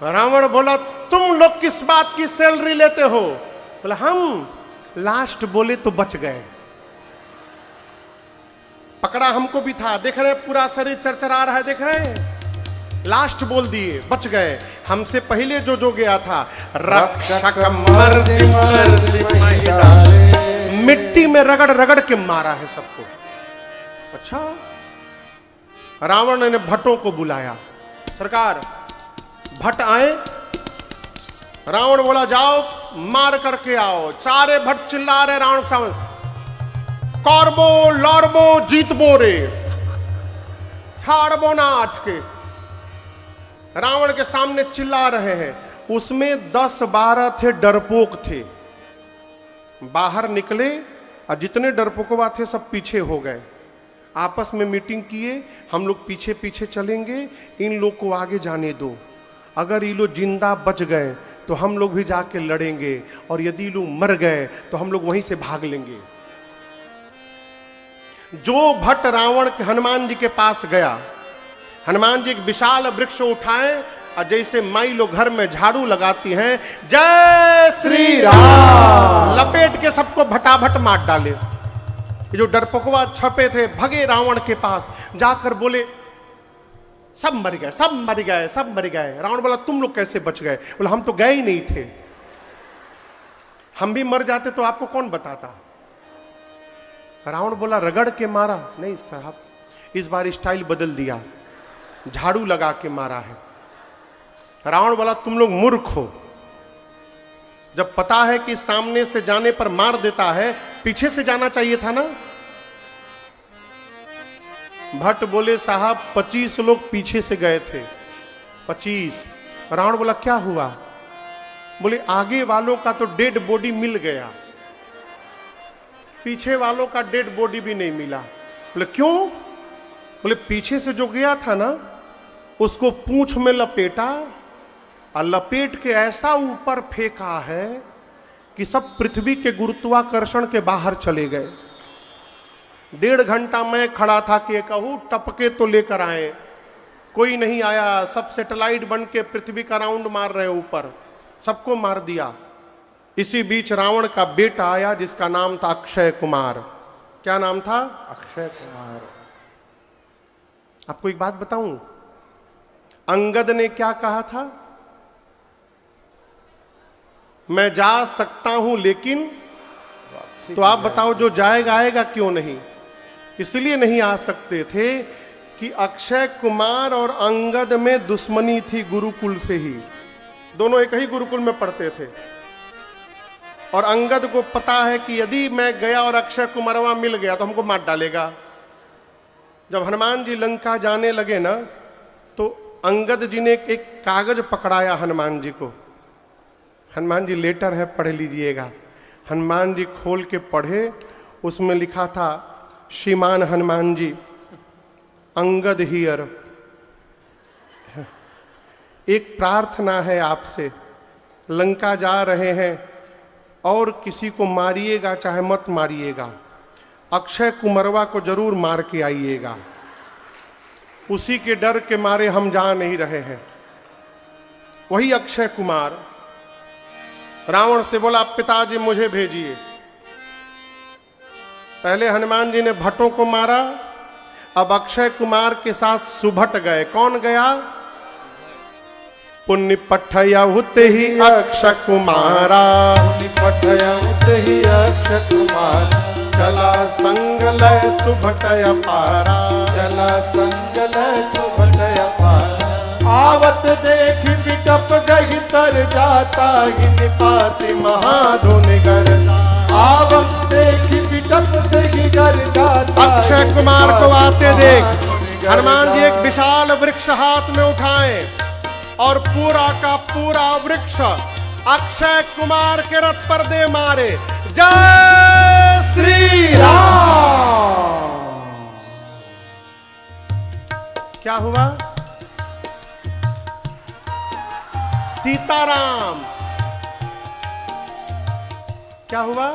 Speaker 1: रावण बोला तुम लोग किस बात की सैलरी लेते हो? बोला हम लास्ट बोले तो बच गए। पकड़ा हमको भी था, देख रहे हैं पूरा शरीर चरचरा रहा है, देख रहे हैं, लास्ट बोल दिए, बच गए। हमसे पहले जो गया था रक्षक मर्दि मर्दि महिला, मिट्टी में रगड़ रगड़ के मारा है सबको। अच्छा, रावण ने भट्टों को बुलाया, सरकार भट्ट आए। रावण बोला जाओ मार करके आओ। सारे भट्ट चिल्ला रहे रावण सामने, कौरबो लौरबो जीतबो रे, छाड़बो ना आज के। रावण के सामने चिल्ला रहे हैं। उसमें 10-12 थे डरपोक थे, बाहर निकले और जितने डरपोकवा थे सब पीछे हो गए। आपस में मीटिंग किए, हम लोग पीछे पीछे चलेंगे, इन लोग को आगे जाने दो। अगर ये लोग जिंदा बच गए तो हम लोग भी जाके लड़ेंगे, और यदि लोग मर गए तो हम लोग वहीं से भाग लेंगे। जो भट्ट रावण के हनुमान जी के पास गया, हनुमान जी एक विशाल वृक्ष उठाए और जैसे माई लोग घर में झाड़ू लगाती हैं, जय श्री राम, लपेट के सबको भटाभट मार डाले। ये जो डरपोकवा छपे थे भगे रावण के पास, जाकर बोले सब मर गए, सब मर गए, सब मर गए। रावण बोला तुम लोग कैसे बच गए? बोला हम तो गए ही नहीं थे, हम भी मर जाते तो आपको कौन बताता। रावण बोला रगड़ के मारा? नहीं साहब, इस बार स्टाइल बदल दिया, झाड़ू लगा के मारा है। रावण बोला तुम लोग मूर्ख हो, जब पता है कि सामने से जाने पर मार देता है, पीछे से जाना चाहिए था ना। भट्ट बोले साहब 25 लोग पीछे से गए थे, 25। रावण बोला क्या हुआ? बोले आगे वालों का तो डेड बॉडी मिल गया, पीछे वालों का डेड बॉडी भी नहीं मिला। बोले क्यों? बोले पीछे से जो गया था ना, उसको पूंछ में लपेटा और लपेट के ऐसा ऊपर फेंका है कि सब पृथ्वी के गुरुत्वाकर्षण के बाहर चले गए। 1.5 घंटा मैं खड़ा था कि कहूँ टपके तो लेकर आए, कोई नहीं आया। सब सैटेलाइट बन के पृथ्वी का राउंड मार रहे ऊपर, सबको मार दिया। इसी बीच रावण का बेटा आया जिसका नाम था अक्षय कुमार। क्या नाम था?
Speaker 2: अक्षय कुमार।
Speaker 1: आपको एक बात बताऊं, अंगद ने क्या कहा था? मैं जा सकता हूं लेकिन, तो आप बताओ जो जाएगा आएगा क्यों नहीं? इसलिए नहीं आ सकते थे कि अक्षय कुमार और अंगद में दुश्मनी थी गुरुकुल से ही, दोनों एक ही गुरुकुल में पढ़ते थे। और अंगद को पता है कि यदि मैं गया और अक्षय कुमारवा मिल गया तो हमको मार डालेगा। जब हनुमान जी लंका जाने लगे ना, तो अंगद जी ने एक कागज पकड़ाया हनुमान जी को। हनुमान जी लेटर है, पढ़ लीजिएगा। हनुमान जी खोल के पढ़े, उसमें लिखा था श्रीमान हनुमान जी, अंगद हियर, एक प्रार्थना है आपसे, लंका जा रहे हैं और किसी को मारिएगा चाहे मत मारिएगा, अक्षय कुमारवा को जरूर मार के आइएगा। उसी के डर के मारे हम जा नहीं रहे हैं। वही अक्षय कुमार रावण से बोला पिताजी मुझे भेजिए। पहले हनुमान जी ने भट्टों को मारा, अब अक्षय कुमार के साथ सुभट गए। कौन गया? पुण्य पठयहुत ही अक्षय कुमारा,
Speaker 2: पुण्य पठयहुत ही अक्षय कुमारा,
Speaker 1: चला संगलय सुभटय पारा,
Speaker 2: चला संगलय सुभटय पारा। आवत देख बिटप गई तर जाता, ही निपाति महाधुन गर। आवत देख बिटप गई गर जाता।
Speaker 1: अक्षय कुमार को आते देख हनुमान जी एक विशाल वृक्ष हाथ में उठाए और पूरा का पूरा वृक्ष अक्षय कुमार के रथ पर दे मारे। जय श्री राम। क्या हुआ? सीताराम। क्या हुआ?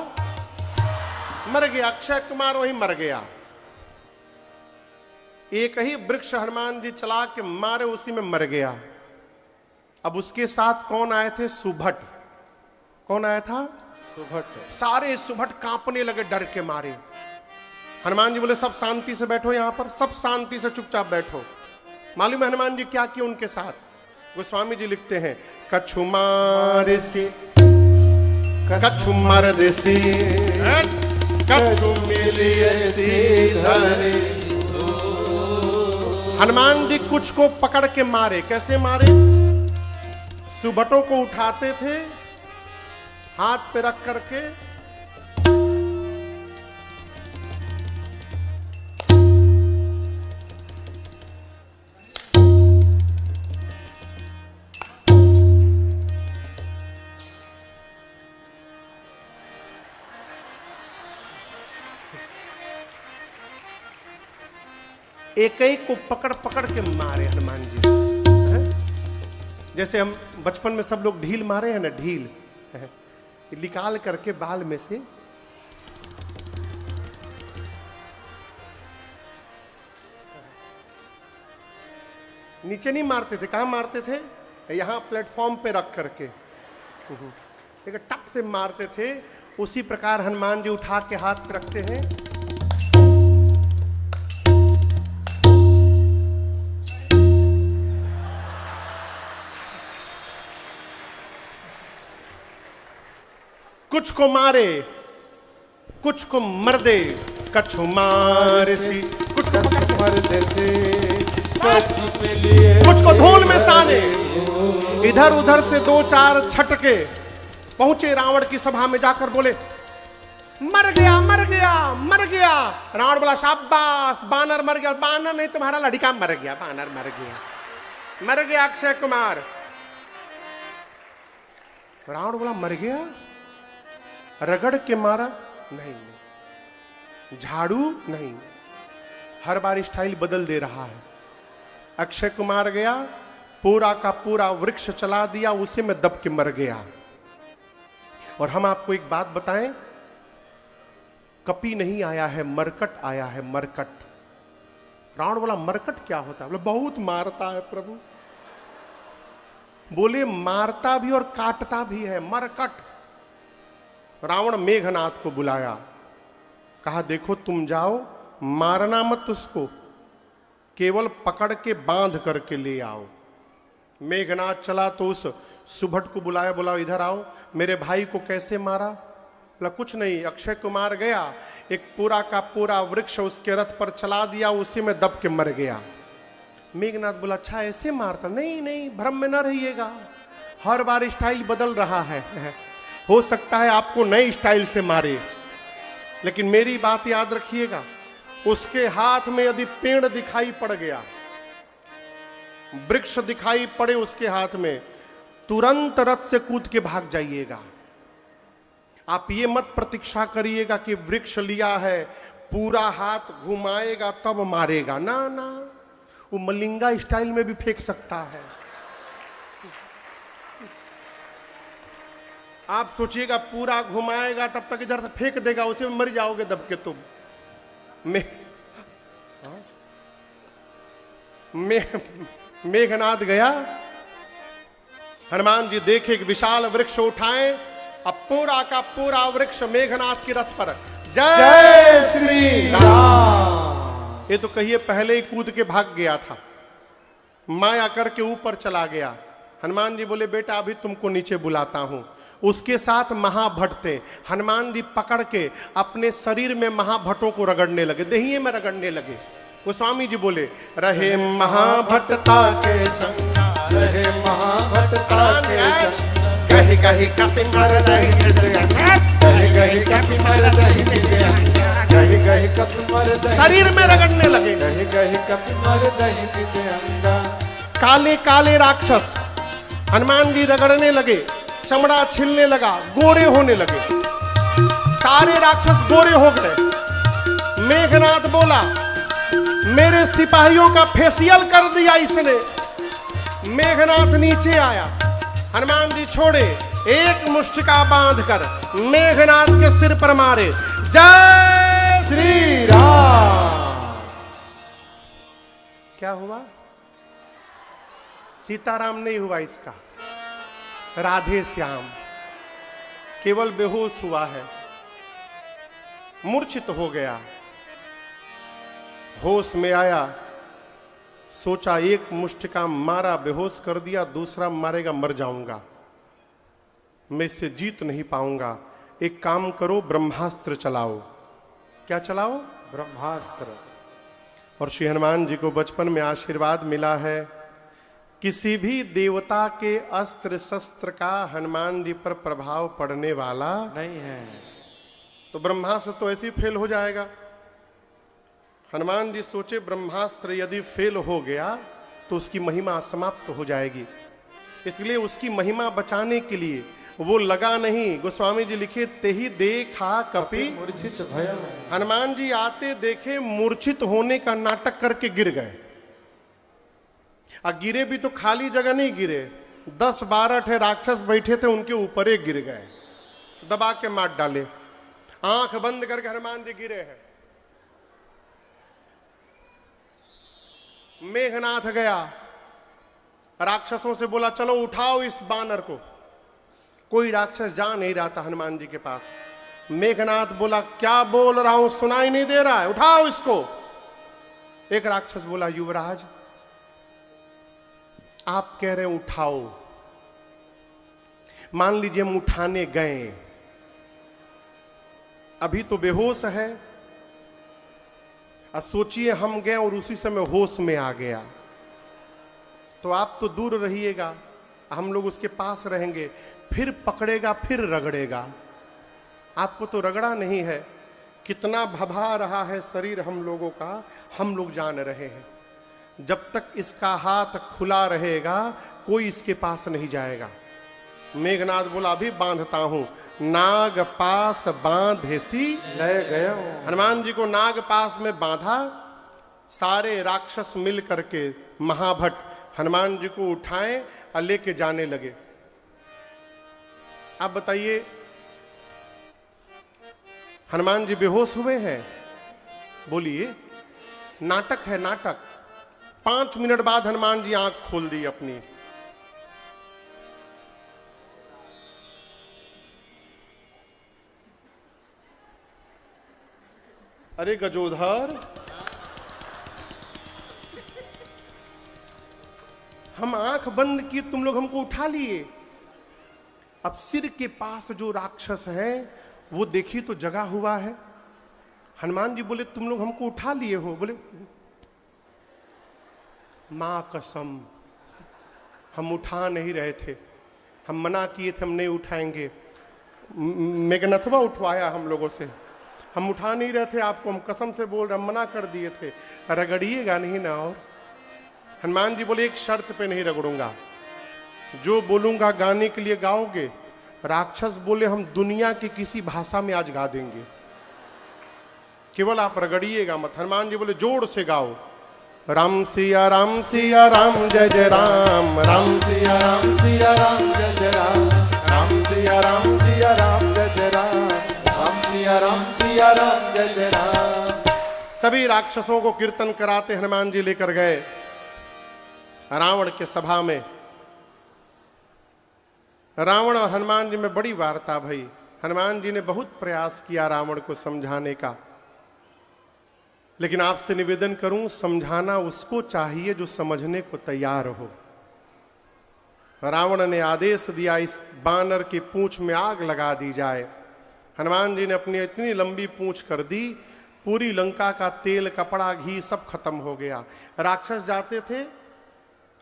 Speaker 1: मर गया अक्षय कुमार, वही मर गया। एक ही वृक्ष हनुमान जी चला के मारे, उसी में मर गया। अब उसके साथ कौन आए थे? सुभट। कौन आया था?
Speaker 2: सुभट।
Speaker 1: सारे सुभट कांपने लगे डर के मारे। हनुमान जी बोले सब शांति से बैठो, यहां पर सब शांति से चुपचाप बैठो। मालूम है हनुमान जी क्या किया उनके साथ? गोस्वामी जी लिखते हैं, कछु मार से कछु मर्द से कछु मिलिए धरे। हनुमान जी कुछ को पकड़ के मारे। कैसे मारे? सुभटों को उठाते थे हाथ पे रख करके, एक एक को पकड़ पकड़ के मारे हनुमान जी। जैसे हम बचपन में सब लोग ढील मारे हैं ना, ढील निकाल करके बाल में से नीचे नहीं मारते थे। कहां मारते थे? यहां प्लेटफॉर्म पे रख करके एक टप से मारते थे। उसी प्रकार हनुमान जी उठा के हाथ पे रखते हैं। कुछ को मारे कुछ को मर्दे, कछु मार सी कुछ को
Speaker 2: मर्दे से कछु मिलिए,
Speaker 1: कुछ को धूल में साने। इधर उधर से दो चार छटके पहुंचे रावण की सभा में, जाकर बोले मर गया मर गया मर गया। रावण बोला शाबाश, बानर मर गया। बानर नहीं, तुम्हारा लड़का मर गया। बानर मर गया, मर गया अक्षय कुमार। रावण बोला मर गया? रगड़ के मारा? नहीं। झाड़ू? नहीं। हर बार स्टाइल बदल दे रहा है। अक्षय कुमार गया, पूरा का पूरा वृक्ष चला दिया, उसी में दब के मर गया। और हम आपको एक बात बताएं, कपी नहीं आया है, मरकट आया है, मरकट। रावण बोला मरकट क्या होता है? बोले बहुत मारता है प्रभु। बोले मारता भी और काटता भी है, मरकट। रावण मेघनाथ को बुलाया, कहा देखो तुम जाओ, मारना मत उसको, केवल पकड़ के बांध करके ले आओ। मेघनाथ चला तो उस सुभट को बुलाया, बोला इधर आओ, मेरे भाई को कैसे मारा? बोला कुछ नहीं, अक्षय कुमार गया, एक पूरा का पूरा वृक्ष उसके रथ पर चला दिया, उसी में दब के मर गया। मेघनाथ बोला अच्छा ऐसे मारता? नहीं नहीं, भ्रम में न रहिएगा, हर बार स्टाइल बदल रहा है। हो सकता है आपको नए स्टाइल से मारे, लेकिन मेरी बात याद रखिएगा, उसके हाथ में यदि पेड़ दिखाई पड़ गया, वृक्ष दिखाई पड़े उसके हाथ में, तुरंत रथ से कूद के भाग जाइएगा। आप ये मत प्रतीक्षा करिएगा कि वृक्ष लिया है, पूरा हाथ घुमाएगा तब मारेगा। ना ना, वो मलिंगा स्टाइल में भी फेंक सकता है। आप सोचिएगा पूरा घुमाएगा तब तक इधर से फेंक देगा, उसे में मर जाओगे दब के तुम। मेघनाथ गया, हनुमान जी देखे कि विशाल वृक्ष उठाए, अब पूरा का पूरा वृक्ष मेघनाथ के रथ पर। जय श्री राम। ये तो कहिए पहले ही कूद के भाग गया था, माया करके ऊपर चला गया। हनुमान जी बोले बेटा अभी तुमको नीचे बुलाता हूं। उसके साथ महाभट्ट थे। हनुमान जी पकड़ के अपने शरीर में महाभट्टों को रगड़ने लगे, देहिए में रगड़ने लगे। गोस्वामी जी बोले रहे महाभट्टता के संगा,
Speaker 2: रहे महाभट्टता के संग,
Speaker 1: कही कही कपि मर रही,
Speaker 2: कही कही कपि मर रही, कही कही कपि मर रही,
Speaker 1: शरीर में रगड़ने लगे।
Speaker 2: कही कही कपि मर रही नित्य अंगा।
Speaker 1: काले काले राक्षस हनुमान जी रगड़ने लगे, चमड़ा छिलने लगा, गोरे होने लगे। सारे राक्षस गोरे हो गए। मेघनाथ बोला मेरे सिपाहियों का फेशियल कर दिया इसने। मेघनाथ नीचे आया, हनुमान जी छोड़े, एक मुष्टिका बांधकर मेघनाथ के सिर पर मारे। जय
Speaker 2: श्री राम।
Speaker 1: क्या हुआ? सीताराम नहीं हुआ इसका, राधे श्याम, केवल बेहोश हुआ है, मूर्छित हो गया। होश में आया, सोचा एक मुष्टिका मारा, बेहोश कर दिया, दूसरा मारेगा मर जाऊंगा, मैं इससे जीत नहीं पाऊंगा। एक काम करो, ब्रह्मास्त्र चलाओ। क्या चलाओ?
Speaker 2: ब्रह्मास्त्र।
Speaker 1: और श्री हनुमान जी को बचपन में आशीर्वाद मिला है, किसी भी देवता के अस्त्र शस्त्र का हनुमान जी पर प्रभाव पड़ने वाला
Speaker 2: नहीं है।
Speaker 1: तो ब्रह्मास्त्र तो ऐसे ही फेल हो जाएगा। हनुमान जी सोचे ब्रह्मास्त्र यदि फेल हो गया तो उसकी महिमा समाप्त हो जाएगी, इसलिए उसकी महिमा बचाने के लिए वो लगा नहीं। गोस्वामी जी लिखे, तेहि देखा कपि
Speaker 2: मूर्छित भय।
Speaker 1: हनुमान जी आते देखे मूर्छित होने का नाटक करके गिर गए। और गिरे भी तो खाली जगह नहीं गिरे, 10-12 ठे राक्षस बैठे थे, उनके ऊपर ही गिर गए, दबा के मार डाले। आंख बंद करके हनुमान जी गिरे हैं। मेघनाथ गया, राक्षसों से बोला चलो उठाओ इस बानर को। कोई राक्षस जा नहीं रहा था हनुमान जी के पास। मेघनाथ बोला क्या बोल रहा हूं, सुनाई नहीं दे रहा है, उठाओ इसको। एक राक्षस बोला युवराज आप कह रहे उठाओ, मान लीजिए हम उठाने गए, अभी तो बेहोश है, और सोचिए हम गए और उसी समय होश में आ गया, तो आप तो दूर रहिएगा, हम लोग उसके पास रहेंगे, फिर पकड़ेगा फिर रगड़ेगा। आपको तो रगड़ा नहीं है, कितना भभा रहा है शरीर हम लोगों का, हम लोग जान रहे हैं। जब तक इसका हाथ खुला रहेगा कोई इसके पास नहीं जाएगा। मेघनाथ बोला अभी बांधता हूं। नाग पास बांधेसी
Speaker 2: ले गया।
Speaker 1: हनुमान जी को नाग पास में बांधा। सारे राक्षस मिल करके महाभट हनुमान जी को उठाए और लेके जाने लगे। आप बताइए, हनुमान जी बेहोश हुए हैं? बोलिए, नाटक है नाटक। 5 मिनट बाद हनुमान जी आंख खोल दी अपनी। अरे गजोधर, हम आंख बंद किए, तुम लोग हमको उठा लिए। अब सिर के पास जो राक्षस है वो देखी तो जगा हुआ है। हनुमान जी बोले तुम लोग हमको उठा लिए हो? बोले मां कसम हम उठा नहीं रहे थे, हम मना किए थे हम नहीं उठाएंगे। मेघनाथवा उठवाया हम लोगों से, हम उठा नहीं रहे थे आपको, हम कसम से बोल रहे, हम मना कर दिए थे, रगड़िएगा नहीं ना। और हनुमान जी बोले एक शर्त पे नहीं रगड़ूंगा, जो बोलूंगा गाने के लिए गाओगे। राक्षस बोले हम दुनिया की किसी भाषा में आज गा देंगे, केवल आप रगड़िएगा मत। हनुमान जी बोले जोर से गाओ, राम सिया राम जय जय राम, राम सिया राम जय जय राम, राम सिया राम जय जय राम,
Speaker 2: राम सिया राम जय जय राम।
Speaker 1: सभी राक्षसों को कीर्तन कराते हनुमान जी लेकर गए रावण के सभा में। रावण और हनुमान जी में बड़ी वार्ता भई। हनुमान जी ने बहुत प्रयास किया रावण को समझाने का, लेकिन आपसे निवेदन करूं, समझाना उसको चाहिए जो समझने को तैयार हो। रावण ने आदेश दिया इस बानर की पूंछ में आग लगा दी जाए। हनुमान जी ने अपनी इतनी लंबी पूंछ कर दी, पूरी लंका का तेल कपड़ा घी सब खत्म हो गया। राक्षस जाते थे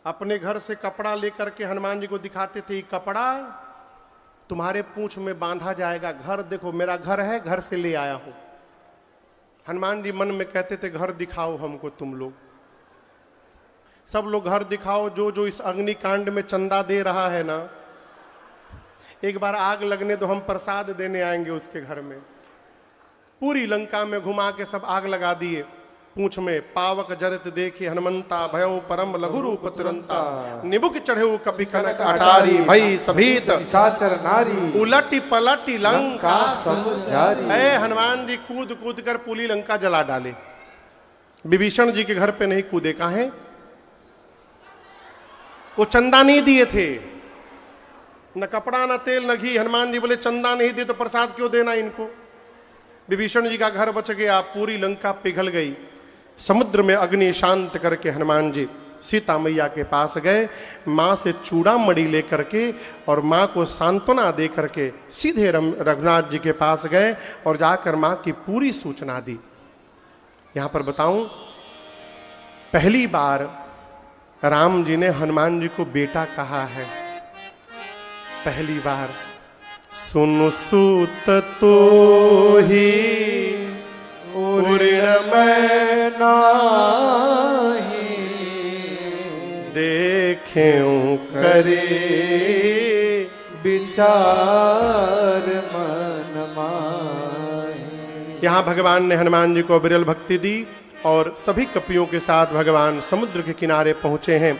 Speaker 1: अपने घर से कपड़ा लेकर के हनुमान जी को दिखाते थे, ये कपड़ा तुम्हारे पूंछ में बांधा जाएगा, घर देखो मेरा घर है, घर से ले आया हूं। हनुमान जी मन में कहते थे घर दिखाओ हमको तुम लोग, सब लोग घर दिखाओ। जो जो इस अग्निकांड में चंदा दे रहा है ना, एक बार आग लगने तो हम प्रसाद देने आएंगे उसके घर में। पूरी लंका में घुमा के सब आग लगा दिए। पूंछ में पावक जरत देखे हनुमंता, भयउ परम लघु रूप तुरंता, निबुक चढ़े कपि कनक अटारी, भई सभीत
Speaker 2: साचर नारी,
Speaker 1: उलटी पलटी लंका
Speaker 2: सब जारी।
Speaker 1: ऐ हनुमान जी कूद कूद कर पूरी लंका जला डाले। विभीषण जी के घर पे नहीं कूदे, काहे? वो चंदा नहीं दिए थे, न कपड़ा न तेल न घी। हनुमान जी बोले चंदा नहीं दिए तो प्रसाद क्यों देना इनको। विभीषण जी का घर बच गया, पूरी लंका पिघल गई। समुद्र में अग्नि शांत करके हनुमान जी सीता मैया के पास गए, माँ से चूड़ामणि लेकर के और माँ को सांत्वना दे करके सीधे रघुनाथ जी के पास गए और जाकर माँ की पूरी सूचना दी। यहाँ पर बताऊं, पहली बार राम जी ने हनुमान जी को बेटा कहा है, पहली बार। सुन सूत तो ही
Speaker 2: उऋण मैं नाही,
Speaker 1: देखें करे
Speaker 2: विचार मन माही।
Speaker 1: यहाँ भगवान ने हनुमान जी को विरल भक्ति दी और सभी कपियों के साथ भगवान समुद्र के किनारे पहुंचे हैं।